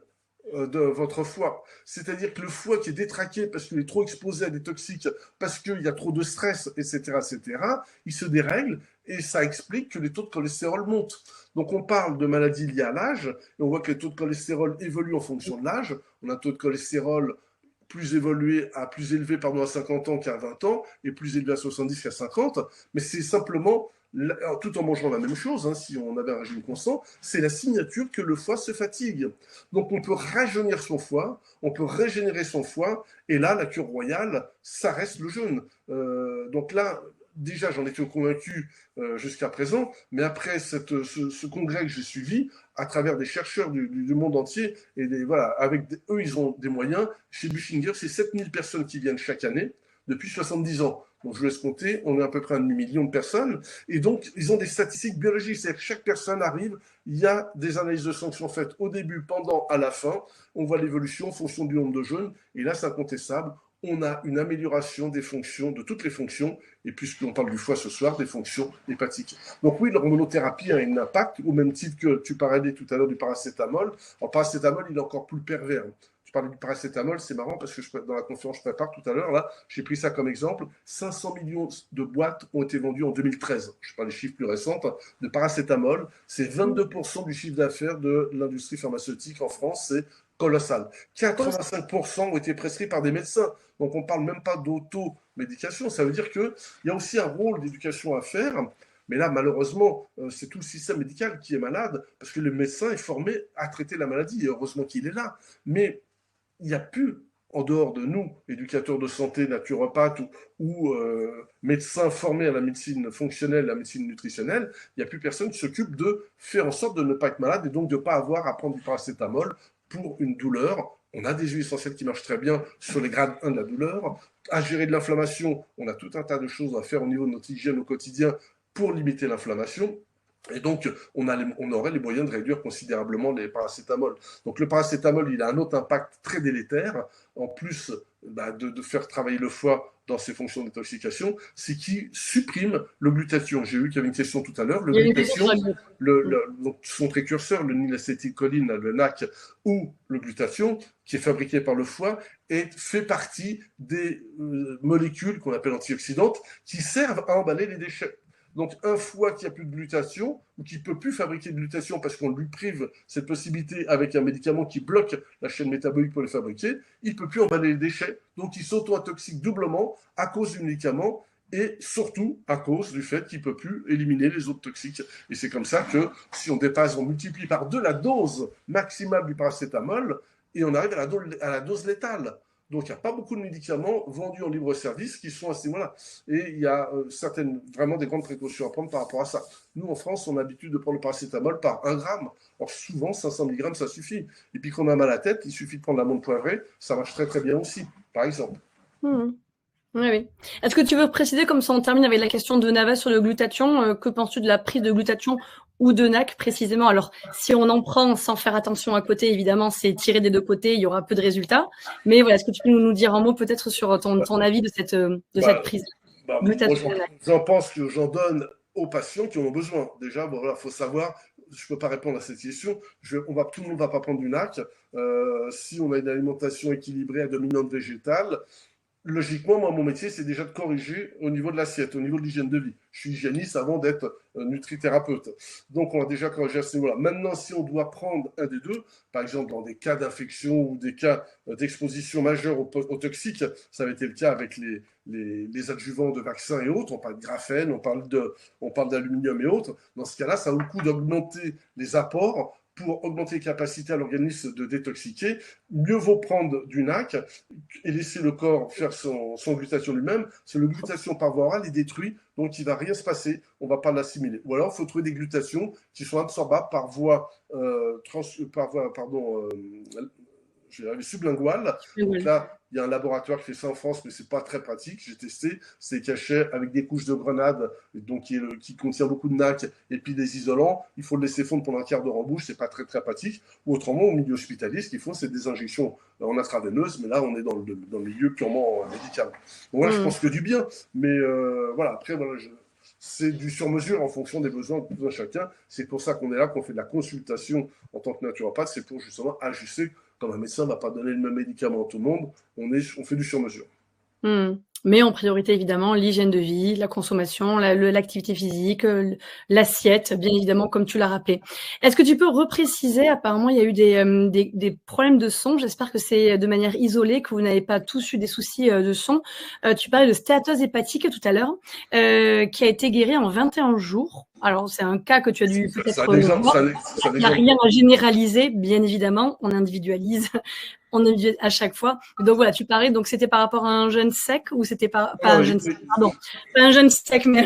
de votre foie. C'est-à-dire que le foie qui est détraqué parce qu'il est trop exposé à des toxiques, parce qu'il y a trop de stress, etc., il se dérègle et ça explique que les taux de cholestérol montent. Donc on parle de maladies liées à l'âge et on voit que les taux de cholestérol évoluent en fonction de l'âge. On a un taux de cholestérol plus élevé à 50 ans qu'à 20 ans et plus élevé à 70 qu'à 50, mais c'est simplement, tout en mangeant la même chose, si on avait un régime constant, c'est la signature que le foie se fatigue. Donc on peut rajeunir son foie, on peut régénérer son foie, et là, la cure royale, ça reste le jeûne. Donc là, déjà, j'en étais convaincu jusqu'à présent, mais après ce congrès que j'ai suivi, à travers des chercheurs du monde entier, et eux, ils ont des moyens. Chez Buchinger, c'est 7000 personnes qui viennent chaque année, depuis 70 ans. Donc, je vous laisse compter, on est à peu près 1 million de personnes. Et donc, ils ont des statistiques biologiques. C'est-à-dire que chaque personne arrive, il y a des analyses de sanctions faites au début, pendant, à la fin. On voit l'évolution en fonction du nombre de jeunes. Et là, c'est incontestable. On a une amélioration des fonctions, de toutes les fonctions, et puisqu'on parle du foie ce soir, des fonctions hépatiques. Donc oui, l'hormonothérapie a un impact, au même titre que tu parlais tout à l'heure du paracétamol. En paracétamol, il est encore plus pervers. Tu parlais du paracétamol, c'est marrant parce que dans la conférence que je prépare tout à l'heure, là, j'ai pris ça comme exemple. 500 millions de boîtes ont été vendues en 2013. Je parle des chiffres plus récents de paracétamol. C'est 22% du chiffre d'affaires de l'industrie pharmaceutique en France. C'est colossal. 85% ont été prescrits par des médecins. Donc on ne parle même pas d'automédication. Ça veut dire qu'il y a aussi un rôle d'éducation à faire. Mais là, malheureusement, c'est tout le système médical qui est malade parce que le médecin est formé à traiter la maladie. Et heureusement qu'il est là. Mais il n'y a plus, en dehors de nous, éducateurs de santé, naturopathes ou médecins formés à la médecine fonctionnelle, à la médecine nutritionnelle, il n'y a plus personne qui s'occupe de faire en sorte de ne pas être malade et donc de ne pas avoir à prendre du paracétamol pour une douleur. On a des huiles essentielles qui marchent très bien sur les grades 1 de la douleur. À gérer de l'inflammation, on a tout un tas de choses à faire au niveau de notre hygiène au quotidien pour limiter l'inflammation. Et donc, on aurait les moyens de réduire considérablement les paracétamol. Donc, le paracétamol, il a un autre impact très délétère, en plus de faire travailler le foie dans ses fonctions de détoxication, c'est qu'il supprime le glutathion. J'ai vu qu'il y avait une question tout à l'heure. Le Il y a une question sur glutathion, la glu. donc son précurseur, le nilacétylcholine, le NAC, ou le glutathion, qui est fabriqué par le foie, fait partie des molécules qu'on appelle antioxydantes, qui servent à emballer les déchets. Donc, un foie qui a plus de glutathion, ou qui ne peut plus fabriquer de glutathion parce qu'on lui prive cette possibilité avec un médicament qui bloque la chaîne métabolique pour le fabriquer, il ne peut plus emballer les déchets. Donc, il s'auto-intoxique doublement à cause du médicament et surtout à cause du fait qu'il ne peut plus éliminer les autres toxiques. Et c'est comme ça que si on dépasse, on multiplie par 2 la dose maximale du paracétamol et on arrive à la dose létale. Donc, il n'y a pas beaucoup de médicaments vendus en libre-service qui sont à ce niveau-là. Et il y a vraiment des grandes précautions à prendre par rapport à ça. Nous, en France, on a l'habitude de prendre le paracétamol par 1 gramme. Or, souvent, 500 mg, ça suffit. Et puis, quand on a mal à la tête, il suffit de prendre la menthe poivrée. Ça marche très, très bien aussi, par exemple. Mmh. Oui, oui. Est-ce que tu veux préciser, comme ça on termine avec la question de Nava sur le glutathion, que penses-tu de la prise de glutathion ou de NAC précisément? Alors, si on en prend sans faire attention à côté, évidemment, c'est tiré des deux côtés, il y aura peu de résultats. Mais voilà, est-ce que tu peux nous dire un mot peut-être sur ton avis de cette prise glutathion Moi, NAC? j'en pense que j'en donne aux patients qui en ont besoin. Déjà, voilà, faut savoir, je ne peux pas répondre à cette question. Tout le monde ne va pas prendre du NAC. Si on a une alimentation équilibrée à dominante végétale, logiquement, moi, mon métier, c'est déjà de corriger au niveau de l'assiette, au niveau de l'hygiène de vie. Je suis hygiéniste avant d'être nutrithérapeute. Donc, on a déjà corrigé à ce niveau-là. Maintenant, si on doit prendre un des deux, par exemple, dans des cas d'infection ou des cas d'exposition majeure aux toxiques, ça avait été le cas avec les adjuvants de vaccins et autres. On parle de graphène, on parle d'aluminium et autres. Dans ce cas-là, ça vaut le coup d'augmenter les apports pour augmenter les capacités à l'organisme de détoxiquer. Mieux vaut prendre du NAC et laisser le corps faire son glutathion lui-même. C'est le glutathion par voie orale est détruit, donc il ne va rien se passer, on ne va pas l'assimiler. Ou alors, il faut trouver des glutations qui sont absorbables par voie, sublinguale. Donc là, il y a un laboratoire qui fait ça en France, mais c'est pas très pratique. J'ai testé, c'est cachet avec des couches de grenade, donc qui contient beaucoup de NAC et puis des isolants. Il faut le laisser fondre pendant un quart d'heure en bouche, c'est pas très très pratique. Ou autrement, au milieu hospitalier, ce qu'il faut, c'est des injections en intraveineuse, mais là, on est dans le milieu purement médical. Donc là, je pense que du bien, mais voilà. Après, voilà, c'est du sur-mesure en fonction des besoins de tout un chacun. C'est pour ça qu'on est là, qu'on fait de la consultation en tant que naturopathe, c'est pour justement ajuster. Comme un médecin ne va pas donner le même médicament à tout le monde, on fait du sur-mesure. Mais en priorité, évidemment, l'hygiène de vie, la consommation, l'activité physique, l'assiette, bien évidemment, comme tu l'as rappelé. Est-ce que tu peux repréciser, apparemment, il y a eu des problèmes de son, j'espère que c'est de manière isolée, que vous n'avez pas tous eu des soucis de son. Tu parlais de stéatose hépatique tout à l'heure, qui a été guérie en 21 jours. Alors, c'est un cas que tu as dû peut-être voir. Il n'y a rien à généraliser, bien évidemment, on individualise. On est à chaque fois. Donc voilà, tu parlais, donc c'était par rapport à un jeûne sec ou c'était pas un jeûne sec, pardon, pas un jeûne sec, mais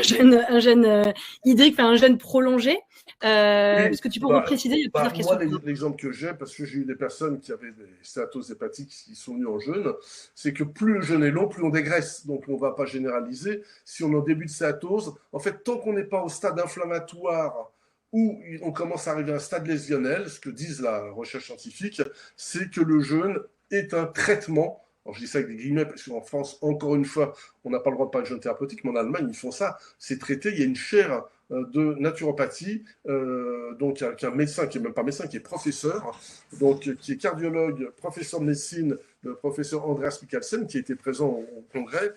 un jeûne hydrique, enfin un jeûne prolongé. Est-ce que tu peux repréciser? Il y a plusieurs questions. Moi, l'exemple que j'ai, parce que j'ai eu des personnes qui avaient des stéatoses hépatiques qui sont venues en jeûne, c'est que plus le jeûne est long, plus on dégraisse. Donc on ne va pas généraliser. Si on est en début de stéatose, en fait, tant qu'on n'est pas au stade inflammatoire où on commence à arriver à un stade lésionnel, ce que disent la recherche scientifique, c'est que le jeûne est un traitement. Alors je dis ça avec des guillemets parce qu'en France, encore une fois, on n'a pas le droit de parler de jeûne thérapeutique, mais en Allemagne, ils font ça. C'est traité, il y a une chaire de naturopathie, donc un médecin qui n'est même pas médecin, qui est professeur, donc qui est cardiologue, professeur de médecine, le professeur Andreas Mikkelsen, qui était présent au congrès,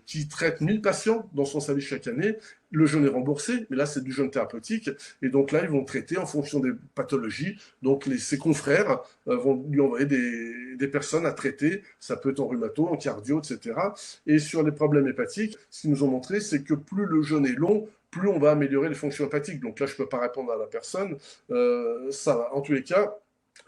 qui traite 1000 patients dans son service chaque année. Le jeûne est remboursé, mais là, c'est du jeûne thérapeutique. Et donc là, ils vont traiter en fonction des pathologies. Donc ses confrères vont lui envoyer des personnes à traiter. Ça peut être en rhumato, en cardio, etc. Et sur les problèmes hépatiques, ce qu'ils nous ont montré, c'est que plus le jeûne est long, plus on va améliorer les fonctions hépatiques. Donc là, je ne peux pas répondre à la personne. En tous les cas,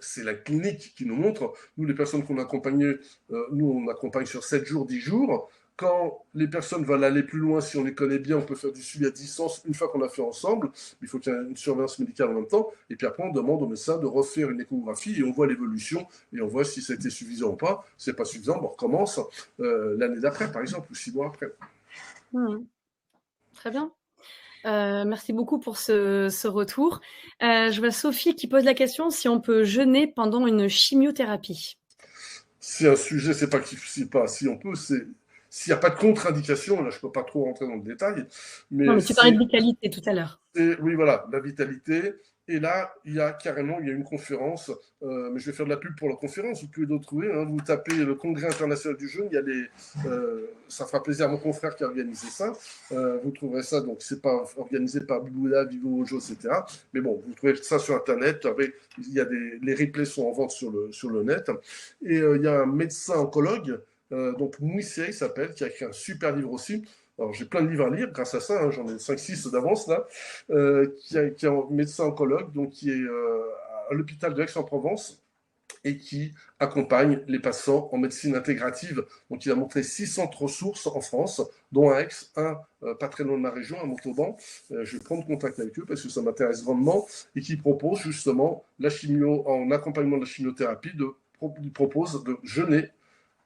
c'est la clinique qui nous montre. Nous, les personnes qu'on accompagne, on accompagne sur 7 jours, 10 jours. Quand les personnes veulent aller plus loin, si on les connaît bien, on peut faire du suivi à distance une fois qu'on l'a fait ensemble. Il faut qu'il y ait une surveillance médicale en même temps. Et puis après, on demande au médecin de refaire une échographie et on voit l'évolution et on voit si c'était suffisant ou pas. Si ce n'est pas suffisant, on recommence l'année d'après, par exemple, ou 6 mois après. Très bien. Merci beaucoup pour ce retour. Je vois Sophie qui pose la question si on peut jeûner pendant une chimiothérapie. C'est un sujet, c'est pas si on peut, c'est s'il n'y a pas de contre-indication, là je ne peux pas trop rentrer dans le détail, Non, mais mais tu parlais de vitalité tout à l'heure. oui, voilà, la vitalité. Et là, il y a une conférence, mais je vais faire de la pub pour la conférence, vous pouvez le trouver, hein, vous tapez le Congrès international du jeûne, ça fera plaisir à mon confrère qui a organisé ça, vous trouverez ça, donc c'est pas organisé par Bibouda, Vivo Ojo, etc. Mais bon, vous trouvez ça sur Internet, les replays sont en vente sur le net, et il y a un médecin oncologue, donc Mouissé, il s'appelle, qui a écrit un super livre aussi. Alors, j'ai plein de livres à lire grâce à ça, hein, j'en ai 5-6 d'avance là, qui est un médecin oncologue, donc qui est à l'hôpital de Aix-en-Provence et qui accompagne les patients en médecine intégrative. Donc, il a montré 6 centres ressources en France, dont à Aix, un pas très loin de ma région, à Montauban. Je vais prendre contact avec eux parce que ça m'intéresse grandement et qui propose justement la chimio, en accompagnement de la chimiothérapie, il propose de jeûner.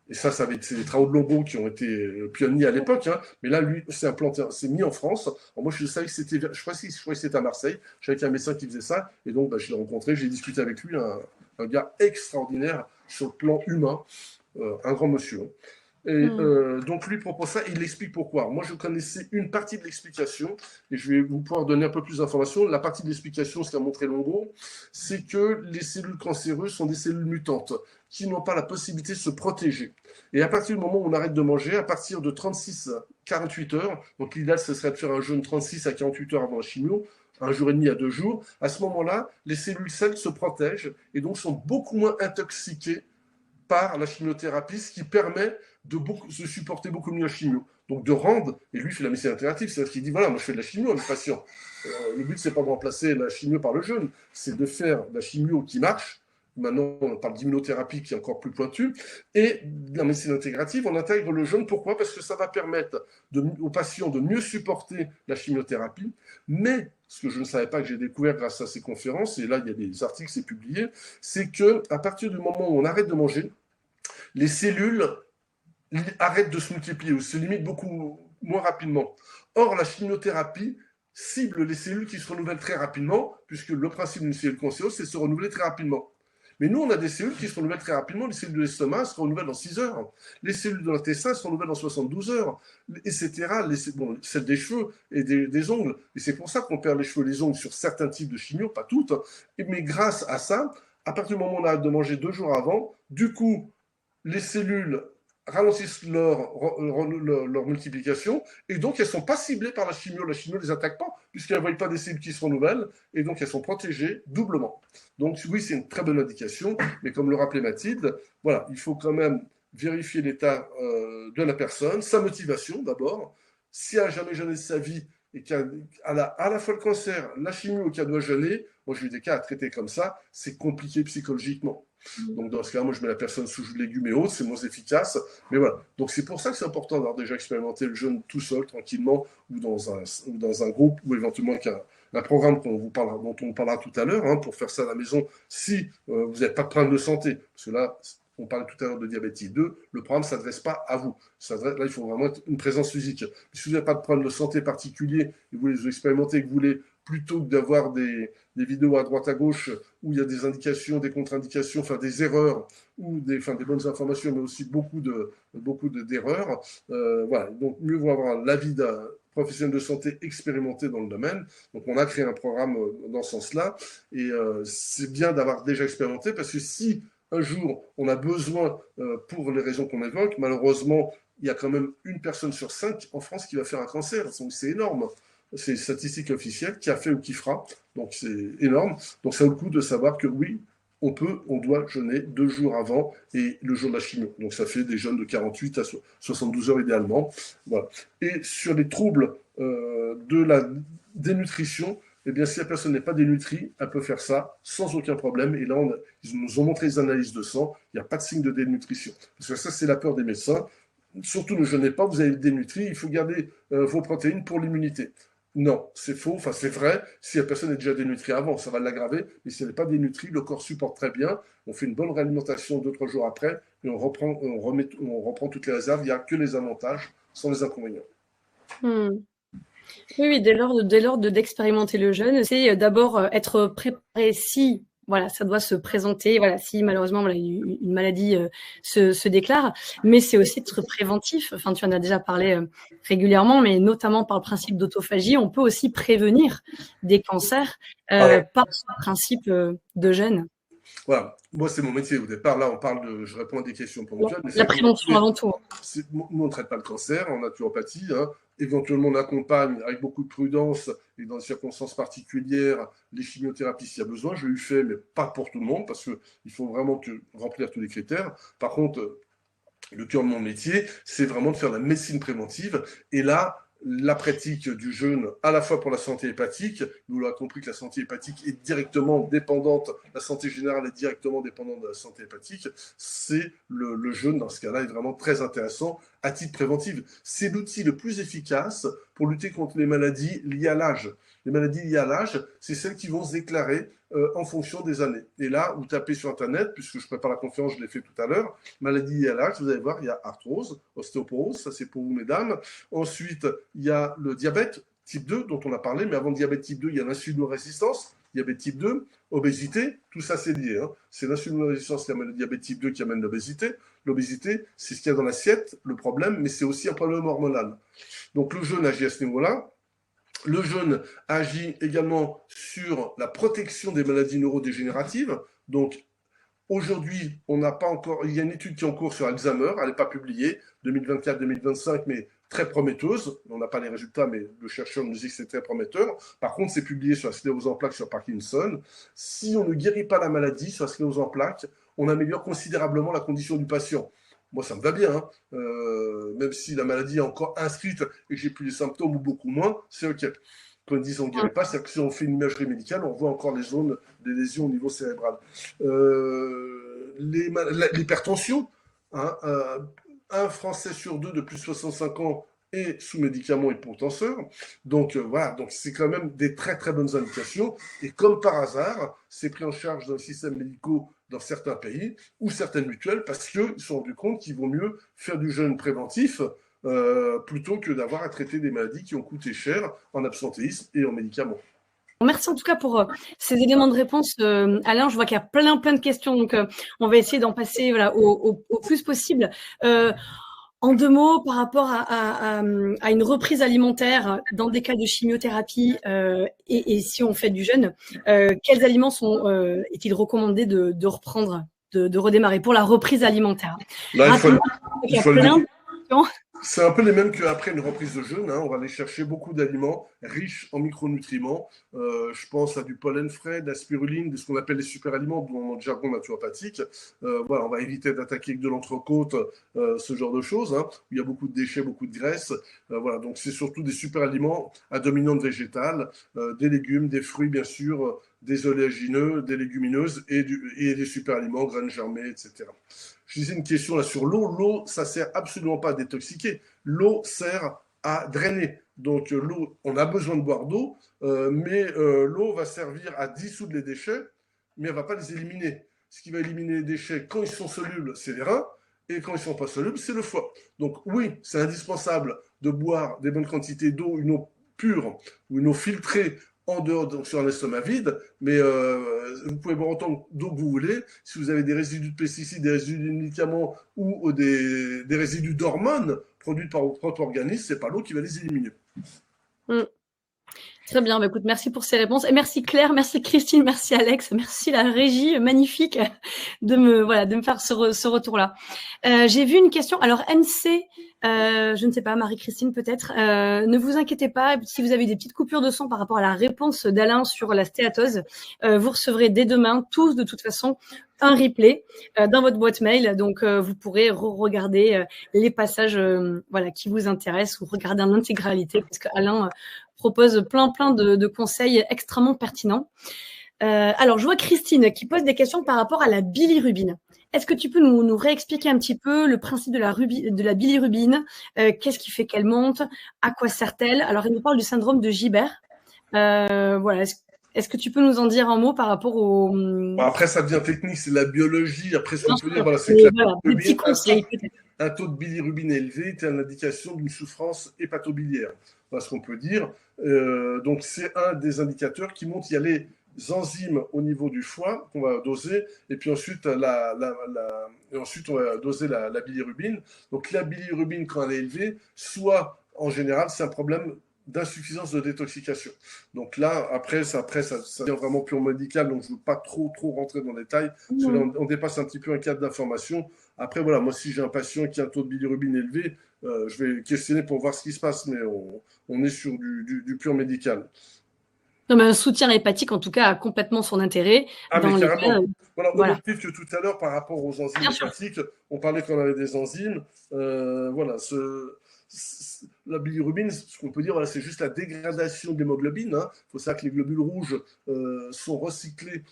Et ça c'est les travaux de Longo qui ont été pionniers à l'époque, hein. Mais là, lui, c'est implanté, c'est mis en France. Alors moi, je savais que c'était, je crois que c'était à Marseille. J'avais un médecin qui faisait ça. Et donc, je l'ai rencontré, j'ai discuté avec lui, un gars extraordinaire sur le plan humain, un grand monsieur. Et donc, lui propose ça, il explique pourquoi. Moi, je connaissais une partie de l'explication, et je vais vous pouvoir donner un peu plus d'informations. La partie de l'explication, ce qu'a montré Longo, c'est que les cellules cancéreuses sont des cellules mutantes, qui n'ont pas la possibilité de se protéger. Et à partir du moment où on arrête de manger, à partir de 36 à 48 heures, donc l'idéal, ce serait de faire un jeûne 36 à 48 heures avant la chimio, un jour et demi à 2 jours, à ce moment-là, les cellules saines se protègent et donc sont beaucoup moins intoxiquées par la chimiothérapie, ce qui permet de supporter beaucoup mieux la chimio. Donc de rendre, et lui il fait la médecine intégrative, c'est-à-dire qu'il dit voilà, moi je fais de la chimio à mes patients. Le but c'est pas de remplacer la chimio par le jeûne, c'est de faire la chimio qui marche. Maintenant, on parle d'immunothérapie qui est encore plus pointue. Et dans la médecine intégrative, on intègre le jeûne. Pourquoi? Parce que ça va permettre aux patients de mieux supporter la chimiothérapie. Mais, ce que je ne savais pas, que j'ai découvert grâce à ces conférences, et là, il y a des articles, c'est publié, c'est qu'à partir du moment où on arrête de manger, les cellules arrêtent de se multiplier ou se limitent beaucoup moins rapidement. Or, la chimiothérapie cible les cellules qui se renouvellent très rapidement, puisque le principe d'une cellule cancéreuse, c'est de se renouveler très rapidement. Mais nous, on a des cellules qui se renouvellent très rapidement. Les cellules de l'estomac se renouvellent en 6 heures. Les cellules de l'intestin se renouvellent en 72 heures, etc. Celles des cheveux et des ongles. Et c'est pour ça qu'on perd les cheveux et les ongles sur certains types de chimio, pas toutes. Mais grâce à ça, à partir du moment où on arrête de manger 2 jours avant, du coup, les cellules ralentissent leur multiplication et donc elles ne sont pas ciblées par la chimio ne les attaque pas puisqu'elles ne voient pas des cellules qui se renouvellent et donc elles sont protégées doublement. Donc oui, c'est une très bonne indication, mais comme le rappelait Mathilde, voilà, il faut quand même vérifier l'état de la personne, sa motivation d'abord. Si elle n'a jamais jeûné de sa vie et qu'elle a à la fois le cancer, la chimio, qu'elle doit jeûner, moi j'ai eu des cas à traiter comme ça, c'est compliqué psychologiquement. Donc dans ce cas, moi je mets la personne sous jus de légumes et autres, c'est moins efficace. Mais voilà. Donc c'est pour ça que c'est important d'avoir déjà expérimenté le jeûne tout seul, tranquillement, ou dans un groupe, ou éventuellement avec un programme dont on parlera tout à l'heure, hein, pour faire ça à la maison, si vous n'avez pas de problème de santé. Parce que là, on parlait tout à l'heure de diabète type 2, le programme ne s'adresse pas à vous. Là, il faut vraiment être une présence physique. Si vous n'avez pas de problème de santé particulier et que vous les expérimentez et que vous voulez, plutôt que d'avoir des vidéos à droite à gauche où il y a des indications, des contre-indications, enfin des erreurs ou des bonnes informations, mais aussi beaucoup d'erreurs. Voilà. Donc mieux vaut avoir l'avis d'un professionnel de santé expérimenté dans le domaine. Donc on a créé un programme dans ce sens-là et c'est bien d'avoir déjà expérimenté parce que si un jour on a besoin pour les raisons qu'on évoque, malheureusement il y a quand même une personne sur 5 en France qui va faire un cancer, donc c'est énorme. C'est une statistique officielle qui a fait ou qui fera, donc c'est énorme. Donc ça vaut le coup de savoir que oui, on doit jeûner 2 jours avant et le jour de la chimio. Donc ça fait des jeûnes de 48 à 72 heures idéalement. Voilà. Et sur les troubles de la dénutrition, eh bien, si la personne n'est pas dénutrie, elle peut faire ça sans aucun problème. Et là, ils nous ont montré les analyses de sang, il n'y a pas de signe de dénutrition. Parce que ça, c'est la peur des médecins. Surtout ne jeûnez pas, vous avez dénutri, il faut garder vos protéines pour l'immunité. Non, c'est faux, enfin c'est vrai, si la personne est déjà dénutrie avant, ça va l'aggraver, mais si elle n'est pas dénutrie, le corps supporte très bien, on fait une bonne réalimentation 2-3 jours après, et on reprend toutes les réserves, il n'y a que les avantages, sans les inconvénients. Hmm. Oui, oui, dès lors d'expérimenter le jeûne, c'est d'abord être préparé si voilà, ça doit se présenter, voilà, si malheureusement voilà, une maladie se déclare, mais c'est aussi être préventif. Enfin, tu en as déjà parlé régulièrement, mais notamment par le principe d'autophagie, on peut aussi prévenir des cancers par ce principe de jeûne. Voilà, moi c'est mon métier au départ. Là, je réponds à des questions ponctuelles, mais La c'est mon prévention métier. avant tout. Nous, on ne traite pas le cancer en naturopathie. Hein. Éventuellement, on accompagne avec beaucoup de prudence et dans des circonstances particulières les chimiothérapies s'il y a besoin. Je l'ai fait, mais pas pour tout le monde, parce qu'il faut vraiment remplir tous les critères. Par contre, le cœur de mon métier, c'est vraiment de faire la médecine préventive. Et là, la pratique du jeûne, à la fois pour la santé hépatique, nous l'avons compris que la santé hépatique est directement dépendante, la santé générale est directement dépendante de la santé hépatique, c'est le jeûne, dans ce cas-là, est vraiment très intéressant à titre préventif. C'est l'outil le plus efficace pour lutter contre les maladies liées à l'âge. Les maladies liées à l'âge, c'est celles qui vont se déclarer en fonction des années. Et là, vous tapez sur Internet, puisque je prépare la conférence, je l'ai fait tout à l'heure, maladie liée à l'âge, vous allez voir, il y a arthrose, ostéoporose, ça c'est pour vous mesdames. Ensuite, il y a le diabète type 2 dont on a parlé, mais avant le diabète type 2, il y a l'insulinorésistance, diabète type 2, obésité, tout ça c'est lié. Hein. C'est l'insulinorésistance qui amène le diabète type 2 qui amène l'obésité. L'obésité, c'est ce qu'il y a dans l'assiette, le problème, mais c'est aussi un problème hormonal. Donc le jeûne agit à ce niveau-là. Le jeûne agit également sur la protection des maladies neurodégénératives. Donc, aujourd'hui, on n'a pas encore. Il y a une étude qui est en cours sur Alzheimer. Elle n'est pas publiée, 2024-2025, mais très prometteuse. On n'a pas les résultats, mais le chercheur nous dit que c'est très prometteur. Par contre, c'est publié sur la sclérose en plaques sur Parkinson. Si on ne guérit pas la maladie sur la sclérose en plaques, on améliore considérablement la condition du patient. Moi, ça me va bien, hein. Même si la maladie est encore inscrite et que j'ai plus les symptômes ou beaucoup moins, c'est OK. Quand ils disent qu'on ne guérit pas, c'est que si on fait une imagerie médicale, on voit encore les zones, des lésions au niveau cérébral. L'hypertension, hein, un Français sur deux de plus de 65 ans est sous médicaments hypotenseurs. Donc voilà, donc c'est quand même des très très bonnes indications. Et comme par hasard, c'est pris en charge dans les systèmes médicaux dans certains pays ou certaines mutuelles parce qu'ils se sont rendus compte qu'il vaut mieux faire du jeûne préventif plutôt que d'avoir à traiter des maladies qui ont coûté cher en absentéisme et en médicaments. Merci en tout cas pour ces éléments de réponse, Alain. Je vois qu'il y a plein de questions, donc on va essayer d'en passer voilà, au plus possible. En 2 mots, par rapport à une reprise alimentaire dans des cas de chimiothérapie et si on fait du jeûne, quels aliments est-il recommandé de reprendre, de redémarrer pour la reprise alimentaire? Là, il y a plein de questions. C'est un peu les mêmes qu'après une reprise de jeûne. Hein. On va aller chercher beaucoup d'aliments riches en micronutriments. Je pense à du pollen frais, de la spiruline, de ce qu'on appelle les super-aliments dans notre jargon naturopathique. Voilà, on va éviter d'attaquer avec de l'entrecôte, ce genre de choses. Hein, où il y a beaucoup de déchets, beaucoup de graisse. Voilà, donc c'est surtout des super-aliments à dominante végétale, des légumes, des fruits bien sûr, des oléagineux, des légumineuses et des super-aliments, graines germées, etc. Je disais une question là sur l'eau. L'eau, ça sert absolument pas à détoxiquer. L'eau sert à drainer. Donc l'eau, on a besoin de boire d'eau, mais l'eau va servir à dissoudre les déchets, mais elle ne va pas les éliminer. Ce qui va éliminer les déchets quand ils sont solubles, c'est les reins, et quand ils ne sont pas solubles, c'est le foie. Donc oui, c'est indispensable de boire des bonnes quantités d'eau, une eau pure ou une eau filtrée en dehors, donc sur un estomac vide, mais vous pouvez boire autant d'eau que vous voulez. Si vous avez des résidus de pesticides, des résidus de médicaments ou des résidus d'hormones produits par votre propre organisme, c'est pas l'eau qui va les éliminer. Très bien, bah écoute, merci pour ces réponses. Et merci Claire, merci Christine, merci Alex, merci la régie magnifique de me faire ce retour-là. J'ai vu une question. Alors NC, je ne sais pas, Marie-Christine peut-être, ne vous inquiétez pas, si vous avez des petites coupures de son par rapport à la réponse d'Alain sur la stéatose, vous recevrez dès demain, tous de toute façon, un replay dans votre boîte mail. Donc, vous pourrez regarder les passages qui vous intéressent ou regarder en intégralité parce qu'Alain propose plein de conseils extrêmement pertinents. Alors, je vois Christine qui pose des questions par rapport à la bilirubine. Est-ce que tu peux nous réexpliquer un petit peu le principe de la bilirubine? Qu'est-ce qui fait qu'elle monte? À quoi sert-elle? Alors, elle nous parle du syndrome de Gibert. Voilà. Est-ce que tu peux nous en dire un mot par rapport au… Après, ça devient technique, c'est la biologie. Après, ce qu'on peut dire, c'est que des petits conseils, un taux de bilirubine élevé est une indication d'une souffrance hépatobiliaire. voilà ce qu'on peut dire. Donc, c'est un des indicateurs qui montre qu'il y a les enzymes au niveau du foie qu'on va doser, et puis ensuite, ensuite on va doser la bilirubine. Donc, la bilirubine, quand elle est élevée, soit en général, c'est un problème d'insuffisance de détoxication. Donc là, après, ça devient vraiment purement médical, donc je ne veux pas trop rentrer dans les détails, parce que là, on dépasse un petit peu un cadre d'information. Après, voilà, moi, si j'ai un patient qui a un taux de bilirubine élevé, je vais questionner pour voir ce qui se passe, mais on est sur du pur médical. Non, mais un soutien hépatique, en tout cas, a complètement son intérêt. Ah, mais dans les carrément. cas, Voilà, au voilà. même titre que tout à l'heure, par rapport aux enzymes Bien sûr. hépatiques, on parlait qu'on avait des enzymes. Voilà, la bilirubine, ce qu'on peut dire, voilà, c'est juste la dégradation de l'hémoglobine. Il faut savoir que les globules rouges sont recyclés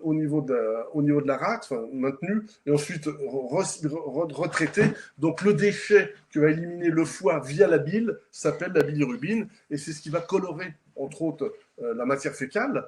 au niveau de la rate, enfin, maintenus, et ensuite retraités. Donc le déchet que va éliminer le foie via la bile s'appelle la bilirubine, et c'est ce qui va colorer, entre autres, la matière fécale,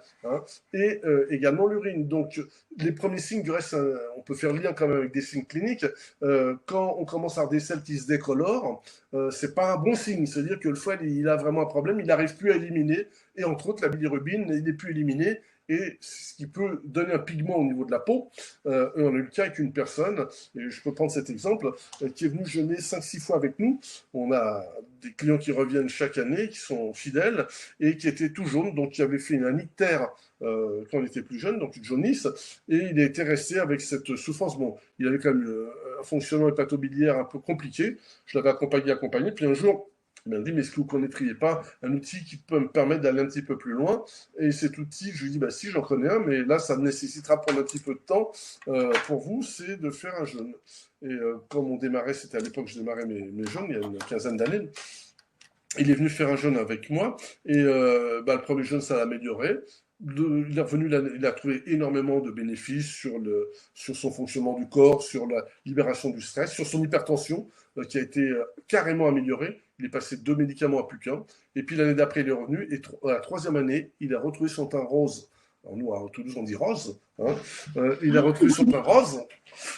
et également l'urine. Donc les premiers signes, du reste, on peut faire lien quand même avec des signes cliniques. Quand on commence à avoir des selles qui se décolorent, c'est pas un bon signe. C'est-à-dire que le foie, il a vraiment un problème, il n'arrive plus à éliminer, et entre autres, la bilirubine, il n'est plus éliminé, et ce qui peut donner un pigment au niveau de la peau. On a eu le cas avec une personne, et je peux prendre cet exemple, qui est venue jeûner 5-6 fois avec nous. On a des clients qui reviennent chaque année, qui sont fidèles, et qui étaient tout jaunes, donc qui avaient fait un ictère quand il était plus jeune, donc une jaunisse, et il a été resté avec cette souffrance. Bon, il avait quand même un fonctionnement hépatobiliaire un peu compliqué. Je l'avais accompagné, puis un jour, il m'a dit, mais est-ce que vous ne connaîtriez pas un outil qui peut me permettre d'aller un petit peu plus loin? Et cet outil, je lui dis, bah si, j'en connais un, mais là, ça nécessitera prendre un petit peu de temps pour vous, c'est de faire un jeûne. Et comme on démarrait, c'était à l'époque que je démarrais mes jeûnes, il y a une quinzaine d'années, il est venu faire un jeûne avec moi, et le premier jeûne, ça l'a amélioré. Il est revenu, il a trouvé énormément de bénéfices sur son fonctionnement du corps, sur la libération du stress, sur son hypertension, qui a été carrément améliorée. Il est passé de 2 médicaments à plus qu'un. Et puis l'année d'après, il est revenu, et la 3e année, il a retrouvé son teint rose. Alors nous, à Toulouse, on dit rose. Il a retrouvé son teint rose,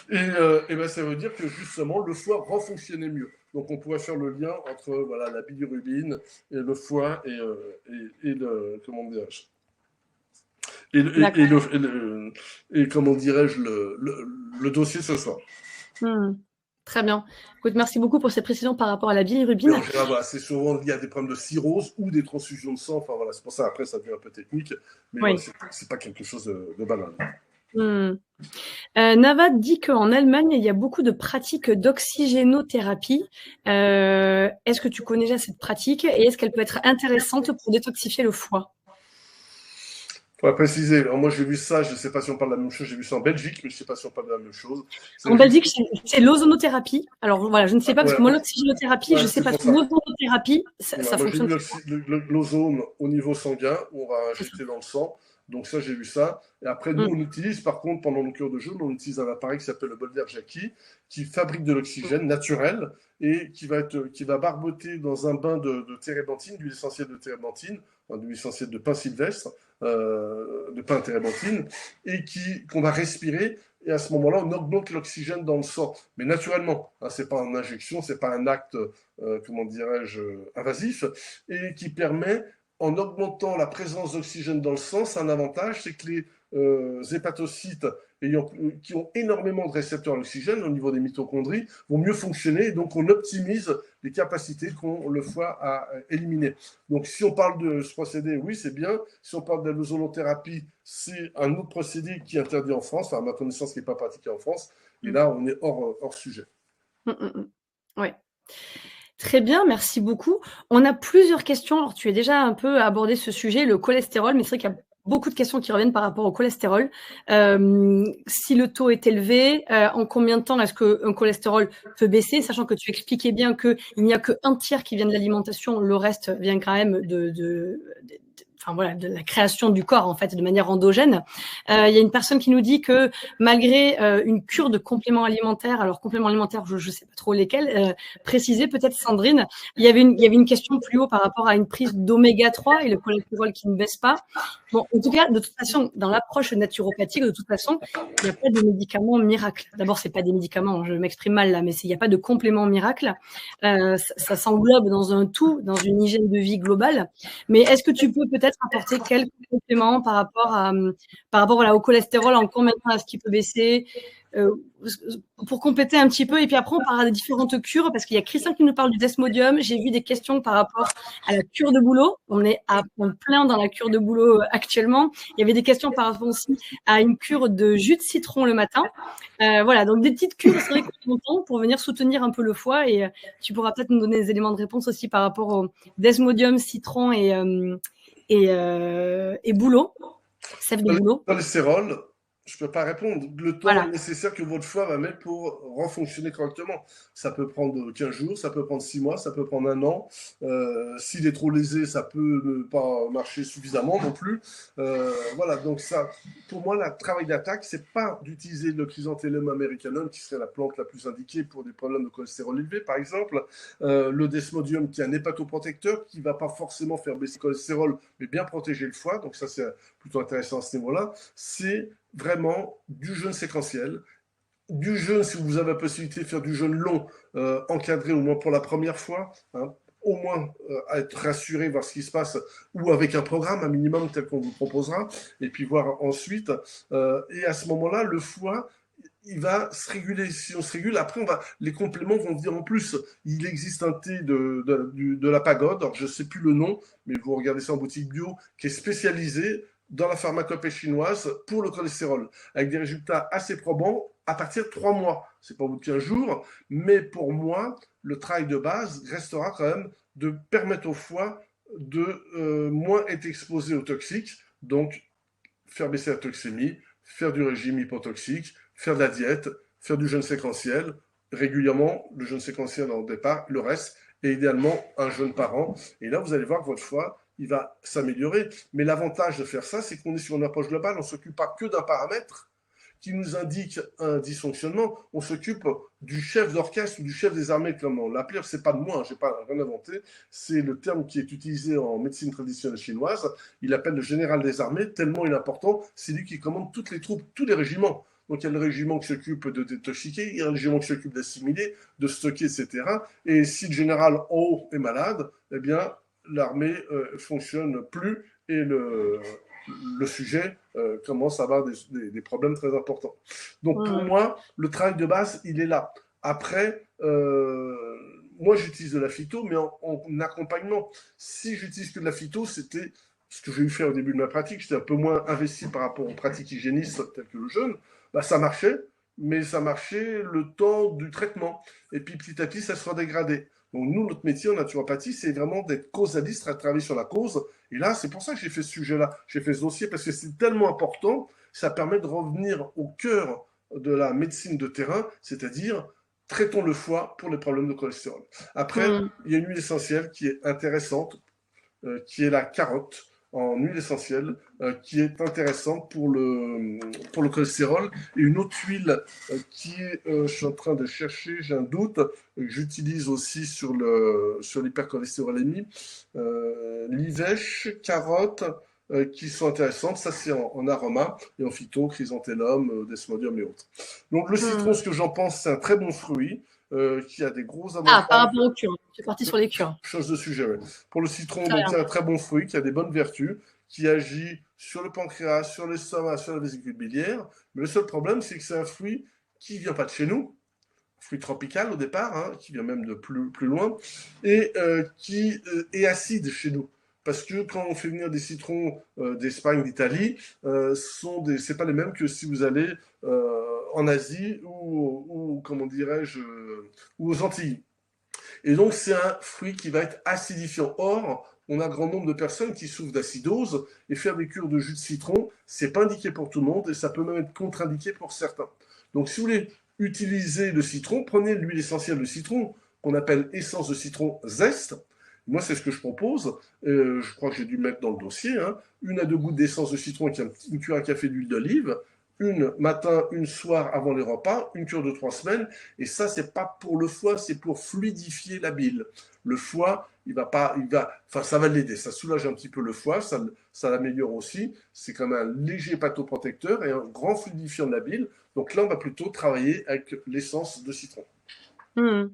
et ça veut dire que justement, le foie refonctionnait mieux. Donc on pourrait faire le lien entre la bilirubine et le foie et le, comment dirais-je, et comment dirais-je, le dossier ce soir. Très bien. Écoute, merci beaucoup pour cette précision par rapport à la bilirubine. En général, c'est souvent lié à des problèmes de cirrhose ou des transfusions de sang. Enfin, voilà, c'est pour ça, après, ça devient un peu technique. Mais oui. C'est pas quelque chose de banal. Navad dit qu'en Allemagne, il y a beaucoup de pratiques d'oxygénothérapie. Est-ce que tu connais déjà cette pratique et est-ce qu'elle peut être intéressante pour détoxifier le foie? Il faudrait préciser. Alors moi, j'ai vu ça, je ne sais pas si on parle de la même chose, j'ai vu ça en Belgique, mais je ne sais pas si on parle de la même chose. En Belgique, c'est l'ozonothérapie. Alors voilà, je ne sais pas, parce que moi, l'oxygénothérapie, je ne sais pas. L'ozonothérapie, ça fonctionne. J'ai vu l'ozone au niveau sanguin, on va injecter dans le sang. Donc ça, j'ai vu ça. Et après, nous, on utilise, par contre, pendant nos cures de jeûne, on utilise un appareil qui s'appelle le Bolder-Jackie, qui fabrique de l'oxygène naturel et qui va barboter dans un bain de térébenthine, d'huile essentielle de térébenthine, d'huile essentielle de pin sylvestre, de pin térébenthine, et qu'on va respirer. Et à ce moment-là, on augmente l'oxygène dans le sang, mais naturellement. C'est pas une injection, c'est pas un acte, comment dirais-je, invasif, et qui permet, en augmentant la présence d'oxygène dans le sang, c'est un avantage, c'est que les hépatocytes qui ont énormément de récepteurs à l'oxygène au niveau des mitochondries vont mieux fonctionner, et donc on optimise les capacités qu'ont le foie à éliminer. Donc si on parle de ce procédé, oui, c'est bien. Si on parle de l'ozonothérapie, c'est un autre procédé qui est interdit en France, enfin à ma connaissance qui n'est pas pratiqué en France, et là on est hors sujet. Oui. Très bien, merci beaucoup. On a plusieurs questions. Alors, tu as déjà un peu abordé ce sujet, le cholestérol, mais c'est vrai qu'il y a beaucoup de questions qui reviennent par rapport au cholestérol. Si le taux est élevé, en combien de temps est-ce qu'un cholestérol peut baisser, sachant que tu expliquais bien qu'il n'y a qu'un tiers qui vient de l'alimentation, le reste vient quand même de la création du corps en fait de manière endogène. Il y a une personne qui nous dit que malgré une cure de compléments alimentaires, alors compléments alimentaires, je sais pas trop lesquels, préciser peut-être Sandrine, il y avait une question plus haut par rapport à une prise d'oméga 3 et le cholestérol qui ne baisse pas. Bon, en tout cas, de toute façon, dans l'approche naturopathique, de toute façon, il n'y a pas de médicaments miracles. D'abord, c'est pas des médicaments, je m'exprime mal là, mais il n'y a pas de complément miracle. Ça s'englobe dans un tout, dans une hygiène de vie globale. Mais est-ce que tu peux peut-être apporter quelques compléments par rapport voilà, au cholestérol, en combien de temps est-ce qu'il peut baisser, pour compléter un petit peu, et puis après on parlera des différentes cures, parce qu'il y a Christian qui nous parle du desmodium. J'ai vu des questions par rapport à la cure de bouleau. On est en plein dans la cure de bouleau actuellement. Il y avait des questions par rapport aussi à une cure de jus de citron le matin. Voilà, donc des petites cures, c'est vrai qu'on entend, pour venir soutenir un peu le foie, et tu pourras peut-être nous donner des éléments de réponse aussi par rapport au desmodium, citron et bouleau, sève de bouleau. Le cholestérol, je ne peux pas répondre. Le temps Voilà. nécessaire que votre foie va mettre pour refonctionner correctement. Ça peut prendre 15 jours, ça peut prendre 6 mois, ça peut prendre 1 an. S'il est trop lésé, ça peut ne pas marcher suffisamment non plus. Voilà, donc ça, pour moi, le travail d'attaque, c'est pas d'utiliser le chrysanthellum americanum, qui serait la plante la plus indiquée pour des problèmes de cholestérol élevé, par exemple. Le desmodium, qui est un hépatoprotecteur, qui ne va pas forcément faire baisser le cholestérol, mais bien protéger le foie. Donc ça, c'est plutôt intéressant à ce niveau-là. C'est vraiment du jeûne séquentiel, du jeûne, si vous avez la possibilité de faire du jeûne long, encadré au moins pour la première fois, hein, au moins à être rassuré, voir ce qui se passe, ou avec un programme, un minimum tel qu'on vous proposera, et puis voir ensuite. Et à ce moment-là, le foie, il va se réguler. Si on se régule, après, les compléments vont venir en plus. Il existe un thé de la pagode, alors je ne sais plus le nom, mais vous regardez ça en boutique bio, qui est spécialisé dans la pharmacopée chinoise pour le cholestérol, avec des résultats assez probants à partir de 3 mois. C'est pas au bout de 15 jours, mais pour moi, le travail de base restera quand même de permettre au foie de moins être exposé aux toxiques, donc faire baisser la toxémie, faire du régime hypotoxique, faire de la diète, faire du jeûne séquentiel, régulièrement, le jeûne séquentiel en départ, le reste, et idéalement un jeûne par an. Et là, vous allez voir que votre foie, il va s'améliorer. Mais l'avantage de faire ça, c'est qu'on est sur une approche globale, on ne s'occupe pas que d'un paramètre qui nous indique un dysfonctionnement, on s'occupe du chef d'orchestre ou du chef des armées, comme on l'appelle. C'est pas de moi, je n'ai pas rien inventé, c'est le terme qui est utilisé en médecine traditionnelle chinoise. Il appelle le général des armées, tellement il est important, c'est lui qui commande toutes les troupes, tous les régiments. Donc il y a le régiment qui s'occupe de détoxiquer, il y a le régiment qui s'occupe d'assimiler, de stocker, etc. Et si le général en haut est malade, eh bien l'armée fonctionne plus, et le sujet commence à avoir des problèmes très importants. Donc pour moi, le travail de base, il est là. Après, moi j'utilise de la phyto, mais en accompagnement. Si j'utilise que de la phyto, c'était ce que j'ai eu faire au début de ma pratique. J'étais un peu moins investi par rapport aux pratiques hygiénistes telles que le jeûne. Bah, ça marchait, mais ça marchait le temps du traitement. Et puis petit à petit, ça se redégradait. Donc nous, notre métier en naturopathie, c'est vraiment d'être causaliste, à travailler sur la cause. Et là, c'est pour ça que j'ai fait ce sujet-là. J'ai fait ce dossier parce que c'est tellement important. Ça permet de revenir au cœur de la médecine de terrain, c'est-à-dire traitons le foie pour les problèmes de cholestérol. Après, il y a une huile essentielle qui est intéressante, qui est la carotte en huile essentielle, qui est intéressante pour le cholestérol. Et une autre huile qui est, je suis en train de chercher, j'ai un doute, que j'utilise aussi sur l'hypercholestérolémie, l'ivèche, carotte, qui sont intéressantes. Ça, c'est en aroma, et en phyto, chrysanthellum, desmodium et autres. Donc le citron, ce que j'en pense, c'est un très bon fruit, qui a des gros avantages. Ah, par rapport aux cures. Je suis parti sur les cures. Chose de sujet, oui. Pour le citron, donc, c'est un très bon fruit qui a des bonnes vertus, qui agit sur le pancréas, sur l'estomac, sur la vésicule biliaire. Mais le seul problème, c'est que c'est un fruit qui ne vient pas de chez nous, fruit tropical au départ, hein, qui vient même de plus loin, et qui est acide chez nous. Parce que quand on fait venir des citrons d'Espagne, d'Italie, c'est pas les mêmes que si vous allez en Asie ou comment dirais-je, ou aux Antilles. Et donc, c'est un fruit qui va être acidifiant. Or, on a un grand nombre de personnes qui souffrent d'acidose, et faire des cures de jus de citron, c'est pas indiqué pour tout le monde, et ça peut même être contre-indiqué pour certains. Donc, si vous voulez utiliser le citron, prenez l'huile essentielle de citron, qu'on appelle essence de citron zeste, Moi, c'est ce que je propose. Je crois que j'ai dû mettre dans le dossier, hein, 1 à 2 gouttes d'essence de citron avec une cuillère à café d'huile d'olive, une matin, une soir avant les repas, une cure de 3 semaines. Et ça, c'est pas pour le foie, c'est pour fluidifier la bile. Le foie, enfin, ça va l'aider. Ça soulage un petit peu le foie, ça l'améliore aussi. C'est comme un léger hépatoprotecteur et un grand fluidifiant de la bile. Donc là, on va plutôt travailler avec l'essence de citron. Mmh.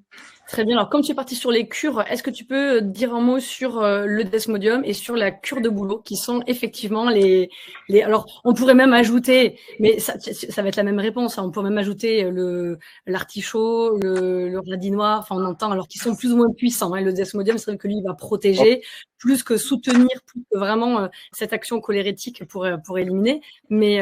Très bien. Alors, comme tu es parti sur les cures, est-ce que tu peux dire un mot sur le desmodium et sur la cure de bouleau, qui sont effectivement Alors, on pourrait même ajouter, mais ça va être la même réponse, hein, on pourrait même ajouter l'artichaut, le radis noir, enfin, on entend, alors qu'ils sont plus ou moins puissants. Hein. Le desmodium, c'est vrai que lui, il va protéger, plus que soutenir, plus que vraiment cette action cholérétique pour éliminer. Mais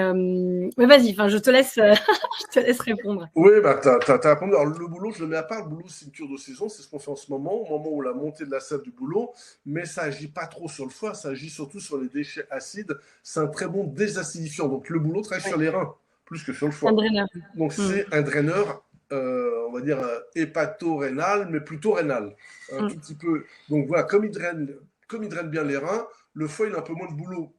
vas-y, je te laisse répondre. Oui, t'as répondu. Alors, le boulot, je le mets à part. Le boulot, c'est une cure de saison. C'est ce qu'on fait en ce moment, au moment où la montée de la sève du boulot. Mais ça agit pas trop sur le foie. Ça agit surtout sur les déchets acides. C'est un très bon désacidifiant. Donc, le boulot travaille sur les reins, plus que sur le foie. Un draineur. Donc, c'est un draineur, on va dire, hépato-rénal, mais plutôt rénal. Un tout petit peu. Donc, voilà, comme il draine bien les reins, le foie, il a un peu moins de boulot.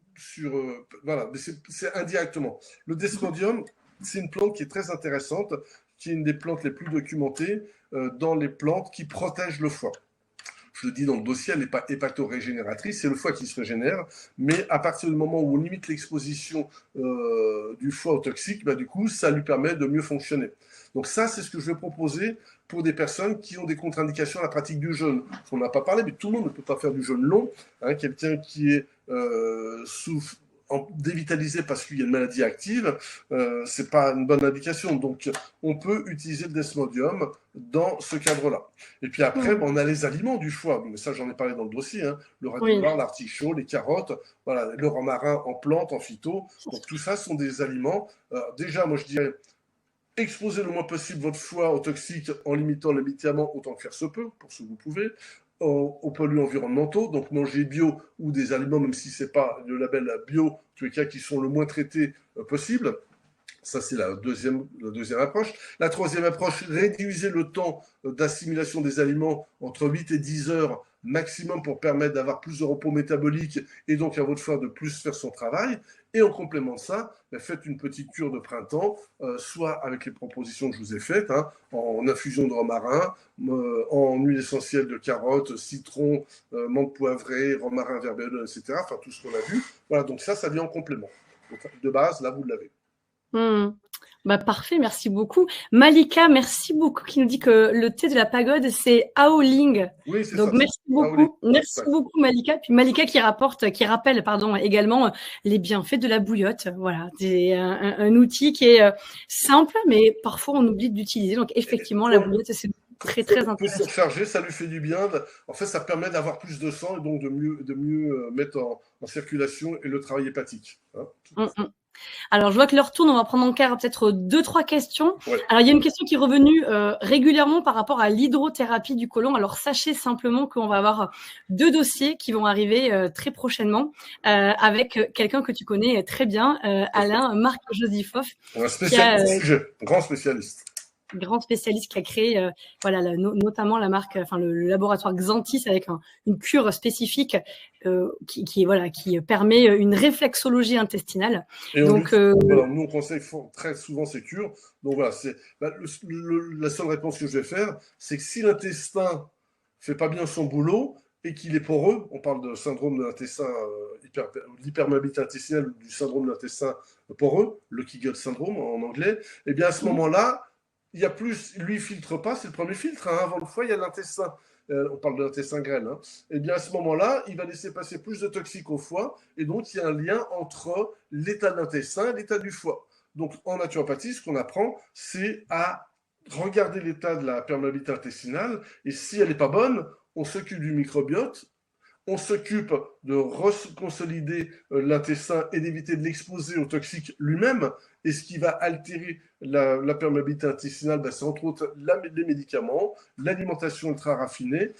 Voilà, mais c'est indirectement. Le desmodium, c'est une plante qui est très intéressante, qui est une des plantes les plus documentées dans les plantes qui protègent le foie. Je le dis dans le dossier, elle n'est pas hépato-régénératrice, c'est le foie qui se régénère, mais à partir du moment où on limite l'exposition du foie aux toxiques, du coup, ça lui permet de mieux fonctionner. Donc ça, c'est ce que je vais proposer pour des personnes qui ont des contre-indications à la pratique du jeûne. On n'a pas parlé, mais tout le monde ne peut pas faire du jeûne long. Hein, quelqu'un qui est dévitalisé parce qu'il y a une maladie active, c'est pas une bonne indication. Donc, on peut utiliser le desmodium dans ce cadre-là. Et puis après, on a les aliments du foie. Mais ça, j'en ai parlé dans le dossier. Hein. Le radis noir, l'artichaut, les carottes, voilà, le romarin en plantes, en phyto. Donc, tout ça sont des aliments. Déjà, moi, je dirais, exposez le moins possible votre foie aux toxiques en limitant les médicaments autant que faire se peut, pour ce que vous pouvez, aux polluants environnementaux, donc manger bio ou des aliments, même si ce n'est pas le label bio, en tous les cas qui sont le moins traités possible. Ça, c'est la deuxième approche. La troisième approche, réduisez le temps d'assimilation des aliments entre 8 et 10 heures maximum pour permettre d'avoir plus de repos métabolique et donc à votre foie de plus faire son travail. Et en complément de ça, faites une petite cure de printemps, soit avec les propositions que je vous ai faites, hein, en infusion de romarin, en huile essentielle de carotte, citron, menthe poivrée, romarin, verbeudon, etc. Enfin, tout ce qu'on a vu. Voilà, donc ça vient en complément. Donc, de base, là, vous l'avez. Parfait, merci beaucoup. Malika, merci beaucoup, qui nous dit que le thé de la pagode, c'est Aoling. Oui, c'est donc, ça. merci beaucoup. Merci beaucoup, Malika. Puis Malika qui rappelle également les bienfaits de la bouillotte. Voilà, c'est un outil qui est simple, mais parfois on oublie d'utiliser. Donc, effectivement, la bouillotte, c'est très, très intéressant. Peut se recharger, ça lui fait du bien. En fait, ça permet d'avoir plus de sang et donc de mieux mettre en circulation et le travail hépatique. Hein. Alors, je vois que l'heure tourne, on va prendre encore peut-être 2-3 questions. Ouais. Alors, il y a une question qui est revenue régulièrement par rapport à l'hydrothérapie du côlon. Alors, sachez simplement qu'on va avoir 2 dossiers qui vont arriver très prochainement avec quelqu'un que tu connais très bien, Alain Marc Josifov. Un spécialiste du sujet, grand spécialiste. Grand spécialiste qui a créé notamment la marque, le laboratoire Xantis avec une cure spécifique qui permet une réflexologie intestinale. Et donc, nous on conseille très souvent ces cures. Donc voilà, la seule réponse que je vais faire, c'est que si l'intestin fait pas bien son boulot et qu'il est poreux, on parle de syndrome de l'intestin, l'hypermobilité intestinale ou du syndrome de l'intestin poreux, le Leaky Gut syndrome en anglais, et bien à ce moment-là, il y a plus, lui filtre pas, c'est le premier filtre. Hein, avant le foie, il y a l'intestin. On parle de l'intestin grêle. Hein. Et bien à ce moment-là, il va laisser passer plus de toxiques au foie. Et donc, il y a un lien entre l'état de l'intestin et l'état du foie. Donc, en naturopathie, ce qu'on apprend, c'est à regarder l'état de la perméabilité intestinale. Et si elle n'est pas bonne, on s'occupe du microbiote. On s'occupe de reconsolider l'intestin et d'éviter de l'exposer aux toxiques lui-même. Et ce qui va altérer la perméabilité intestinale, c'est entre autres les médicaments, l'alimentation ultra raffinée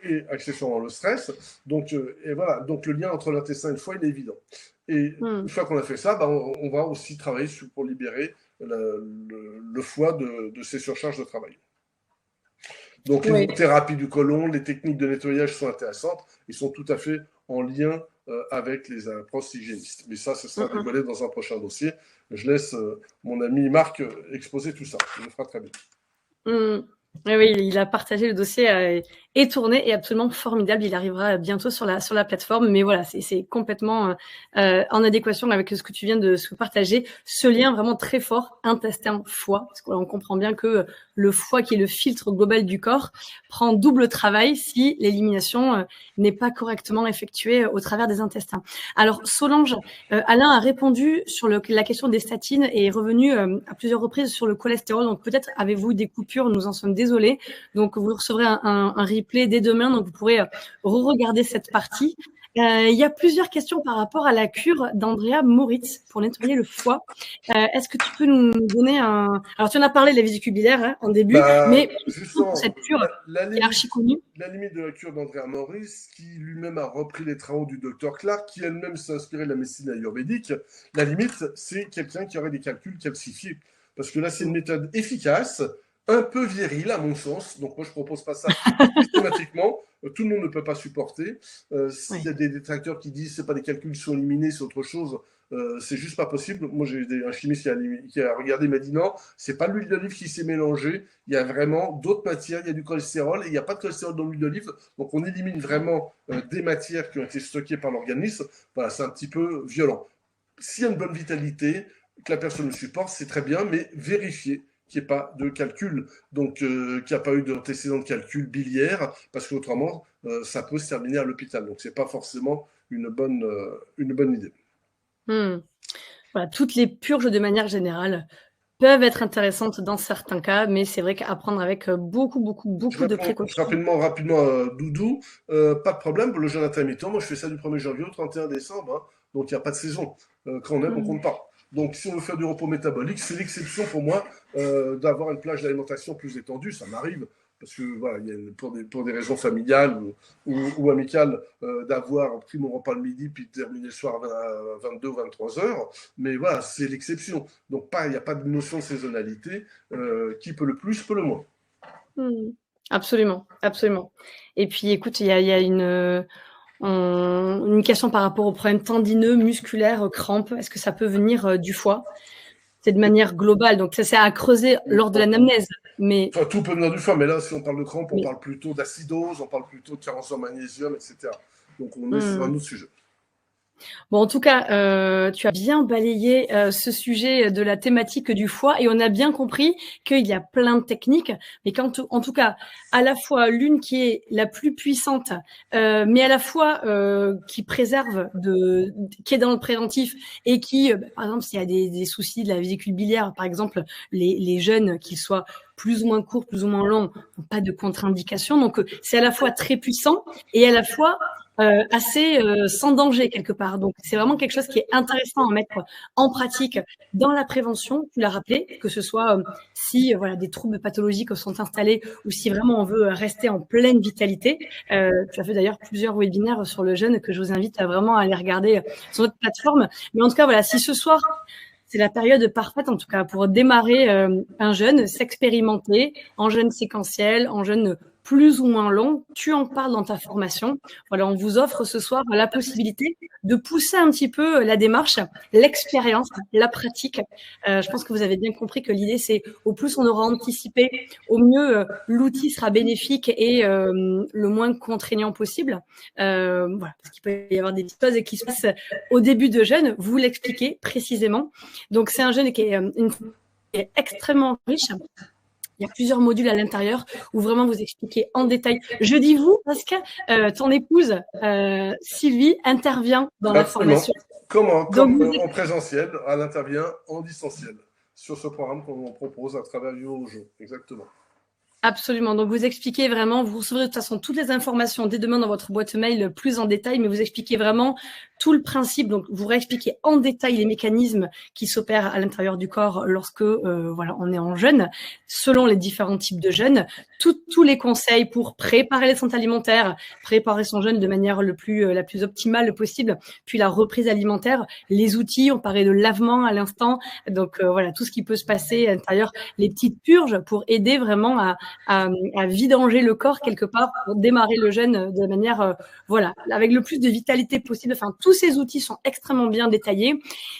et accessoirement le stress. Donc, et voilà. Donc le lien entre l'intestin et le foie, il est évident. Et une fois qu'on a fait ça, on va aussi travailler pour libérer le foie de ses surcharges de travail. Donc, l'hydrothérapie du côlon, les techniques de nettoyage sont intéressantes. Ils sont tout à fait en lien avec les approches hygiénistes. Mais ça, ce sera dévoilé dans un prochain dossier. Je laisse mon ami Marc exposer tout ça. Il le fera très bien. Oui, il a partagé le dossier est tourné et absolument formidable. Il arrivera bientôt sur la plateforme. Mais voilà, c'est complètement en adéquation avec ce que tu viens de partager. Ce lien vraiment très fort, intestin-foie, parce qu'on comprend bien que le foie, qui est le filtre global du corps, prend double travail si l'élimination n'est pas correctement effectuée au travers des intestins. Alors, Solange, Alain a répondu sur la question des statines et est revenu à plusieurs reprises sur le cholestérol. Donc, peut-être avez-vous des coupures, nous en sommes désolés. Donc, vous recevrez un replay dès demain, donc vous pourrez re-regarder cette partie. Il y a plusieurs questions par rapport à la cure d'Andrea Moritz pour nettoyer le foie. Est-ce que tu peux nous donner Alors, tu en as parlé de la vésicule biliaire en début, mais justement, cette cure qui est archi connue. La limite de la cure d'Andrea Moritz, qui lui-même a repris les travaux du docteur Clark, qui elle-même s'est inspirée de la médecine ayurvédique, la limite, c'est quelqu'un qui aurait des calculs calcifiés. Parce que là, c'est une méthode efficace, un peu viril à mon sens, donc moi je propose pas ça systématiquement, tout le monde ne peut pas supporter. S'il y a des détracteurs qui disent c'est pas des calculs qui sont éliminés, c'est autre chose, c'est juste pas possible. Moi j'ai un chimiste qui a regardé, il m'a dit non, c'est pas l'huile d'olive qui s'est mélangée, il y a vraiment d'autres matières, il y a du cholestérol et il n'y a pas de cholestérol dans l'huile d'olive, donc on élimine vraiment des matières qui ont été stockées par l'organisme. Voilà, c'est un petit peu violent. S'il y a une bonne vitalité, que la personne le supporte, c'est très bien, mais vérifiez qu'il n'y ait pas de calcul, donc qu'il n'y a pas eu d'antécédent de calcul biliaire, parce qu'autrement, ça peut se terminer à l'hôpital. Donc, ce n'est pas forcément une bonne idée. Voilà, toutes les purges, de manière générale, peuvent être intéressantes dans certains cas, mais c'est vrai qu'à prendre avec beaucoup de précautions. Rapidement, Doudou, pas de problème, le jeûne intermittent, moi je fais ça du 1er janvier au 31 décembre, hein, donc il n'y a pas de saison. Quand on aime, on compte pas. Donc, si on veut faire du repos métabolique, c'est l'exception pour moi d'avoir une plage d'alimentation plus étendue. Ça m'arrive parce que voilà, pour des raisons familiales ou amicales, d'avoir pris mon repas le midi puis de terminer le soir à 22 ou 23 heures. Mais voilà, c'est l'exception. Donc, il n'y a pas de notion de saisonnalité. Qui peut le plus, peut le moins. Absolument. Et puis, écoute, il y a une question par rapport aux problèmes tendineux, musculaires, crampes. Est-ce que ça peut venir du foie? C'est de manière globale, donc ça c'est à creuser lors de l'anamnèse. Mais enfin, tout peut venir du foie, mais là, si on parle de crampes, on parle plutôt d'acidose, on parle plutôt de carence en magnésium, etc. Donc on est sur un autre sujet. Bon, en tout cas, tu as bien balayé ce sujet de la thématique du foie et on a bien compris qu'il y a plein de techniques, mais en tout cas, à la fois l'une qui est la plus puissante, mais à la fois qui préserve, qui est dans le préventif et qui, par exemple, s'il y a des soucis de la vésicule biliaire, par exemple, les jeunes, qu'ils soient plus ou moins courts, plus ou moins longs, n'ont pas de contre-indication. Donc, c'est à la fois très puissant et à la fois assez sans danger quelque part. Donc, c'est vraiment quelque chose qui est intéressant à mettre en pratique dans la prévention. Tu l'as rappelé, que ce soit si voilà des troubles pathologiques sont installés ou si vraiment on veut rester en pleine vitalité. Tu as fait d'ailleurs plusieurs webinaires sur le jeûne que je vous invite à vraiment aller regarder sur notre plateforme. Mais en tout cas, voilà, si ce soir c'est la période parfaite, en tout cas, pour démarrer un jeûne, s'expérimenter en jeûne séquentiel, en jeûne plus ou moins long. Tu en parles dans ta formation. Voilà, on vous offre ce soir la possibilité de pousser un petit peu la démarche, l'expérience, la pratique. Je pense que vous avez bien compris que l'idée, c'est au plus on aura anticipé, au mieux l'outil sera bénéfique et le moins contraignant possible. Voilà, parce qu'il peut y avoir des petites choses qui se passent au début de jeûne. Vous l'expliquez précisément. Donc, c'est un jeûne qui est extrêmement riche. Il y a plusieurs modules à l'intérieur où vraiment vous expliquez en détail. Je dis vous parce que ton épouse, Sylvie, intervient dans la formation. Comme en présentiel, elle intervient en distanciel sur ce programme qu'on propose à travers Yojo. Exactement. Absolument. Donc, vous expliquez vraiment, vous recevrez de toute façon toutes les informations dès demain dans votre boîte mail plus en détail, mais vous expliquez vraiment tout le principe. Donc, vous réexpliquez en détail les mécanismes qui s'opèrent à l'intérieur du corps lorsque, voilà, on est en jeûne, selon les différents types de jeûne. Tous les conseils pour préparer les centres alimentaires, préparer son jeûne de manière la plus optimale possible, puis la reprise alimentaire, les outils, on parlait de lavement à l'instant. Donc, voilà, tout ce qui peut se passer à l'intérieur, les petites purges pour aider vraiment à vidanger le corps quelque part pour démarrer le jeûne de manière, voilà, avec le plus de vitalité possible. Enfin, tous ces outils sont extrêmement bien détaillés.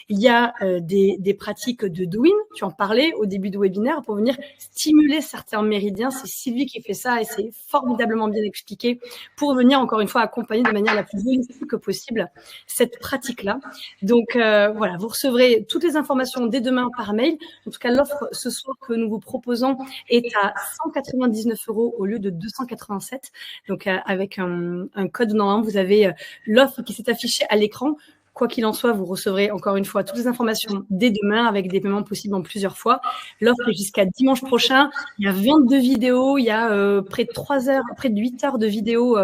Il y a des pratiques de Douyin, tu en parlais au début du webinaire, pour venir stimuler certains méridiens. C'est Sylvie qui fait ça et c'est formidablement bien expliqué pour venir, encore une fois, accompagner de manière la plus holistique possible cette pratique-là. Donc, voilà, vous recevrez toutes les informations dès demain par mail. En tout cas, l'offre ce soir que nous vous proposons est à 199 € au lieu de 287. Donc, avec un code normalement, vous avez l'offre qui s'est affichée à l'écran. Quoi qu'il en soit, vous recevrez encore une fois toutes les informations dès demain avec des paiements possibles en plusieurs fois. L'offre est jusqu'à dimanche prochain. Il y a 22 vidéos, il y a près de 8 heures de vidéos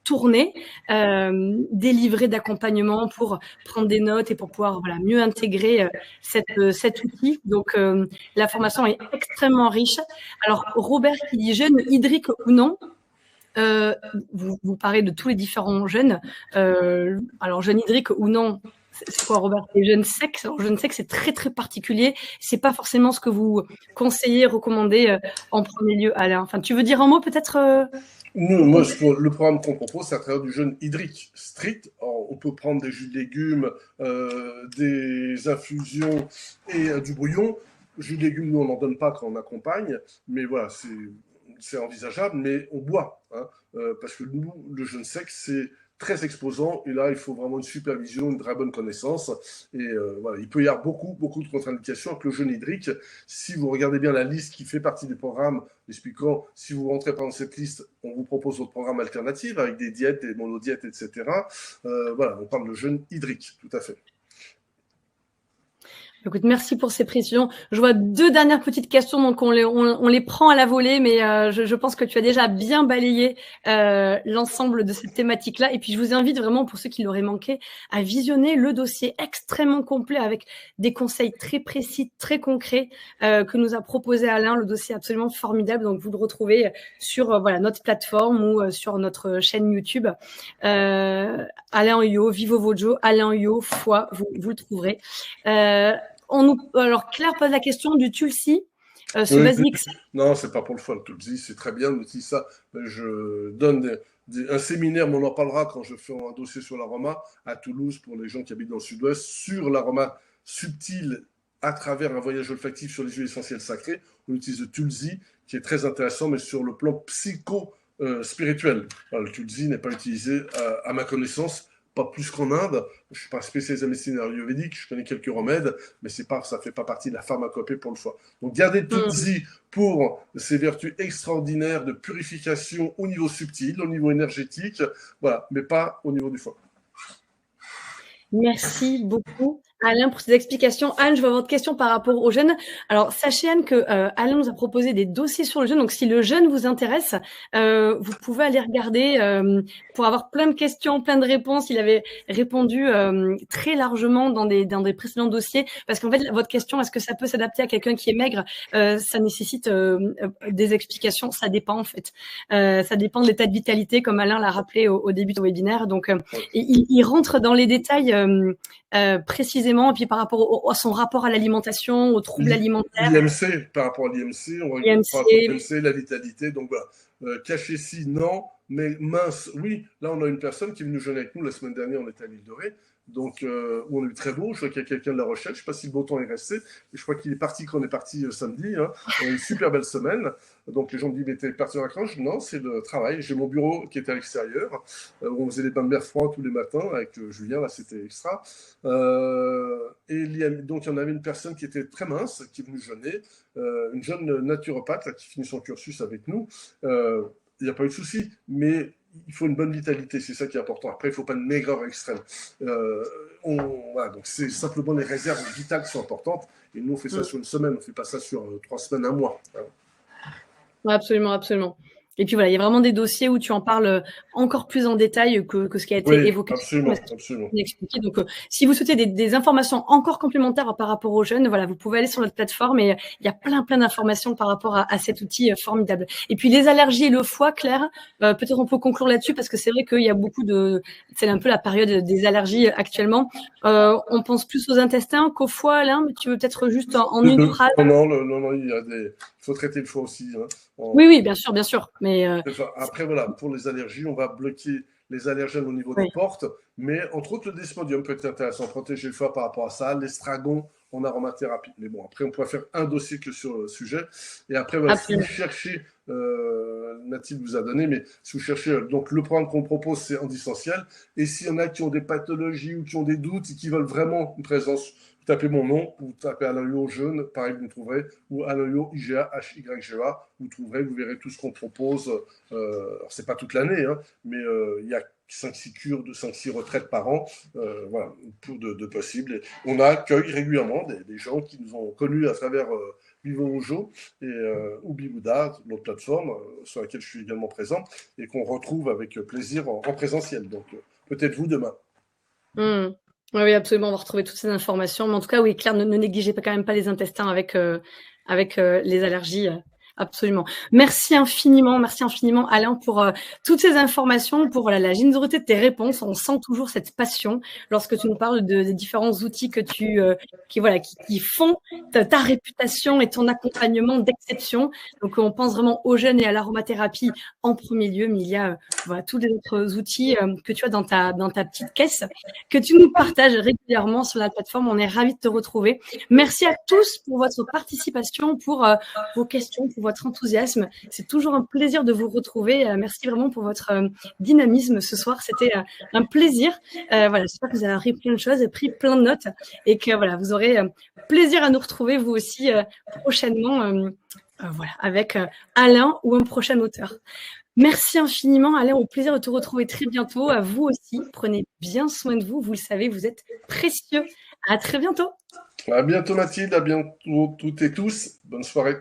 tournées, des livrets d'accompagnement pour prendre des notes et pour pouvoir mieux intégrer cet outil. Donc, la formation est extrêmement riche. Alors, Robert qui dit jeûne hydrique ou non, vous parlez de tous les différents jeûnes. Alors, jeûne hydrique ou non, c'est quoi, Robert? Les jeûnes secs. Alors, jeûne sec, c'est très, très particulier. C'est pas forcément ce que vous conseillez, recommandez en premier lieu, Alain. Enfin, tu veux dire un mot peut-être Non, moi, le programme qu'on propose, c'est à travers du jeûne hydrique strict. Alors, on peut prendre des jus de légumes, des infusions et du bouillon. Jus de légumes, nous, on n'en donne pas quand on accompagne, mais voilà, c'est envisageable, mais on boit, hein, parce que nous, le jeûne sec, c'est très exposant, et là, il faut vraiment une supervision, une très bonne connaissance, et voilà, il peut y avoir beaucoup de contre-indications avec le jeûne hydrique. Si vous regardez bien la liste qui fait partie du programme, expliquant, si vous rentrez pas dans cette liste, on vous propose votre programme alternatif, avec des diètes, des monodiètes, etc. Voilà, on parle de jeûne hydrique, tout à fait. Écoute, merci pour ces précisions. Je vois 2 dernières petites questions, donc on les prend à la volée, mais je pense que tu as déjà bien balayé l'ensemble de cette thématique-là. Et puis, je vous invite vraiment, pour ceux qui l'auraient manqué, à visionner le dossier extrêmement complet avec des conseils très précis, très concrets que nous a proposé Alain. Le dossier est absolument formidable. Donc, vous le retrouvez sur notre plateforme ou sur notre chaîne YouTube. Alain Huyot, Vivo Vojo, Alain Huyot, foi, vous le trouverez. Alors, Claire pose la question du Tulsi. Ce basique. Non, c'est pas pour le fun. Le Tulsi, c'est très bien. On utilise ça. Je donne un séminaire, mais on en parlera quand je fais un dossier sur l'aroma à Toulouse pour les gens qui habitent dans le sud-ouest, sur l'aroma subtil à travers un voyage olfactif sur les huiles essentielles sacrées. On utilise le Tulsi, qui est très intéressant, mais sur le plan psycho-spirituel. Le Tulsi n'est pas utilisé, à ma connaissance, pas plus qu'en Inde. Je ne suis pas spécialisé en médecine ayurvédique, je connais quelques remèdes, mais ça ne fait pas partie de la pharmacopée pour le foie. Donc, gardez le Tulsi pour ses vertus extraordinaires de purification au niveau subtil, au niveau énergétique, voilà, mais pas au niveau du foie. Merci beaucoup, Alain, pour ces explications. Anne, je vois votre question par rapport au jeûne. Alors, sachez, Anne, que Alain nous a proposé des dossiers sur le jeûne. Donc, si le jeûne vous intéresse, vous pouvez aller regarder pour avoir plein de questions, plein de réponses. Il avait répondu très largement dans des précédents dossiers. Parce qu'en fait, votre question, est-ce que ça peut s'adapter à quelqu'un qui est maigre? Ça nécessite des explications. Ça dépend, en fait. Ça dépend de l'état de vitalité, comme Alain l'a rappelé au début du webinaire. Donc, il rentre dans les détails précisément, et puis par rapport à son rapport à l'alimentation, aux troubles alimentaires. L'IMC, par rapport à l'IMC, on regarde l'IMC, la vitalité, donc voilà. Caché-ci, non, mais mince, oui. Là, on a une personne qui est venue jeûner avec nous la semaine dernière, on était à l'île de Ré, donc où on a eu très beau. Je vois qu'il y a quelqu'un de La Rochelle, je ne sais pas si le beau temps est resté, mais je crois qu'il est parti quand on est parti samedi. Hein. On a eu une super belle semaine. Donc les gens me disent, mais t'es parti en vacances? Non, c'est le travail. J'ai mon bureau qui était à l'extérieur, où on faisait des bains de mer froids tous les matins avec Julien, là c'était extra. Donc il y en avait une personne qui était très mince, qui est venue jeûner, une jeune naturopathe là, qui finit son cursus avec nous. Il n'y a pas eu de souci, mais il faut une bonne vitalité, c'est ça qui est important. Après, il ne faut pas une maigreur extrême. Voilà, donc c'est simplement les réserves vitales qui sont importantes. Et nous, on fait ça sur une semaine, on ne fait pas ça sur 3 semaines, un mois. Hein. Absolument, absolument. Et puis voilà, il y a vraiment des dossiers où tu en parles encore plus en détail que ce qui a été évoqué. Absolument. Expliqué. Donc, si vous souhaitez des informations encore complémentaires par rapport aux jeunes, voilà, vous pouvez aller sur notre plateforme et il y a plein d'informations par rapport à cet outil formidable. Et puis les allergies et le foie, Claire, peut-être on peut conclure là-dessus parce que c'est vrai qu'il y a beaucoup c'est un peu la période des allergies actuellement. On pense plus aux intestins qu'au foie, Alain, mais tu veux peut-être juste en une phrase. Non, il y a des faut traiter le foie aussi. Hein, oui, bien sûr. Mais après, voilà, pour les allergies, on va bloquer les allergènes au niveau des portes, mais entre autres, le desmodium peut être intéressant, protéger le foie par rapport à ça, l'estragon en aromathérapie. Mais bon, après, on pourrait faire un dossier que sur le sujet. Et après, voilà, si vous cherchez, Mathilde vous a donné, mais si vous cherchez, donc le programme qu'on propose, c'est en distanciel. Et s'il y en a qui ont des pathologies ou qui ont des doutes et qui veulent vraiment une présence, vous tapez mon nom, vous tapez Alain Hulot jeune, pareil, vous me trouverez, ou Alain Hulot IGA, HYGA, vous trouverez, vous verrez tout ce qu'on propose. Alors, c'est pas toute l'année, hein, mais il y a 5-6 cures de 5-6 retraites par an, voilà, pour de possibles. Et on accueille régulièrement des gens qui nous ont connus à travers Vivo Ojo ou Bibouda, notre plateforme sur laquelle je suis également présent, et qu'on retrouve avec plaisir en présentiel. Donc, peut-être vous demain. Oui, absolument, on va retrouver toutes ces informations. Mais en tout cas, oui, Claire, ne négligez quand même pas les intestins avec les allergies. Absolument. Merci infiniment, Alain, pour toutes ces informations, pour la générosité de tes réponses. On sent toujours cette passion lorsque tu nous parles des différents outils que qui font ta réputation et ton accompagnement d'exception. Donc, on pense vraiment aux jeunes et à l'aromathérapie en premier lieu, mais il y a tous les autres outils que tu as dans ta petite caisse, que tu nous partages régulièrement sur la plateforme. On est ravis de te retrouver. Merci à tous pour votre participation, pour vos questions, pour votre enthousiasme. C'est toujours un plaisir de vous retrouver. Merci vraiment pour votre dynamisme ce soir. C'était un plaisir. J'espère que vous avez appris plein de choses, pris plein de notes et que vous aurez plaisir à nous retrouver vous aussi prochainement avec Alain ou un prochain auteur. Merci infiniment, Alain. Au plaisir de te retrouver très bientôt. À vous aussi. Prenez bien soin de vous. Vous le savez, vous êtes précieux. À très bientôt. À bientôt, Mathilde. À bientôt toutes et tous. Bonne soirée.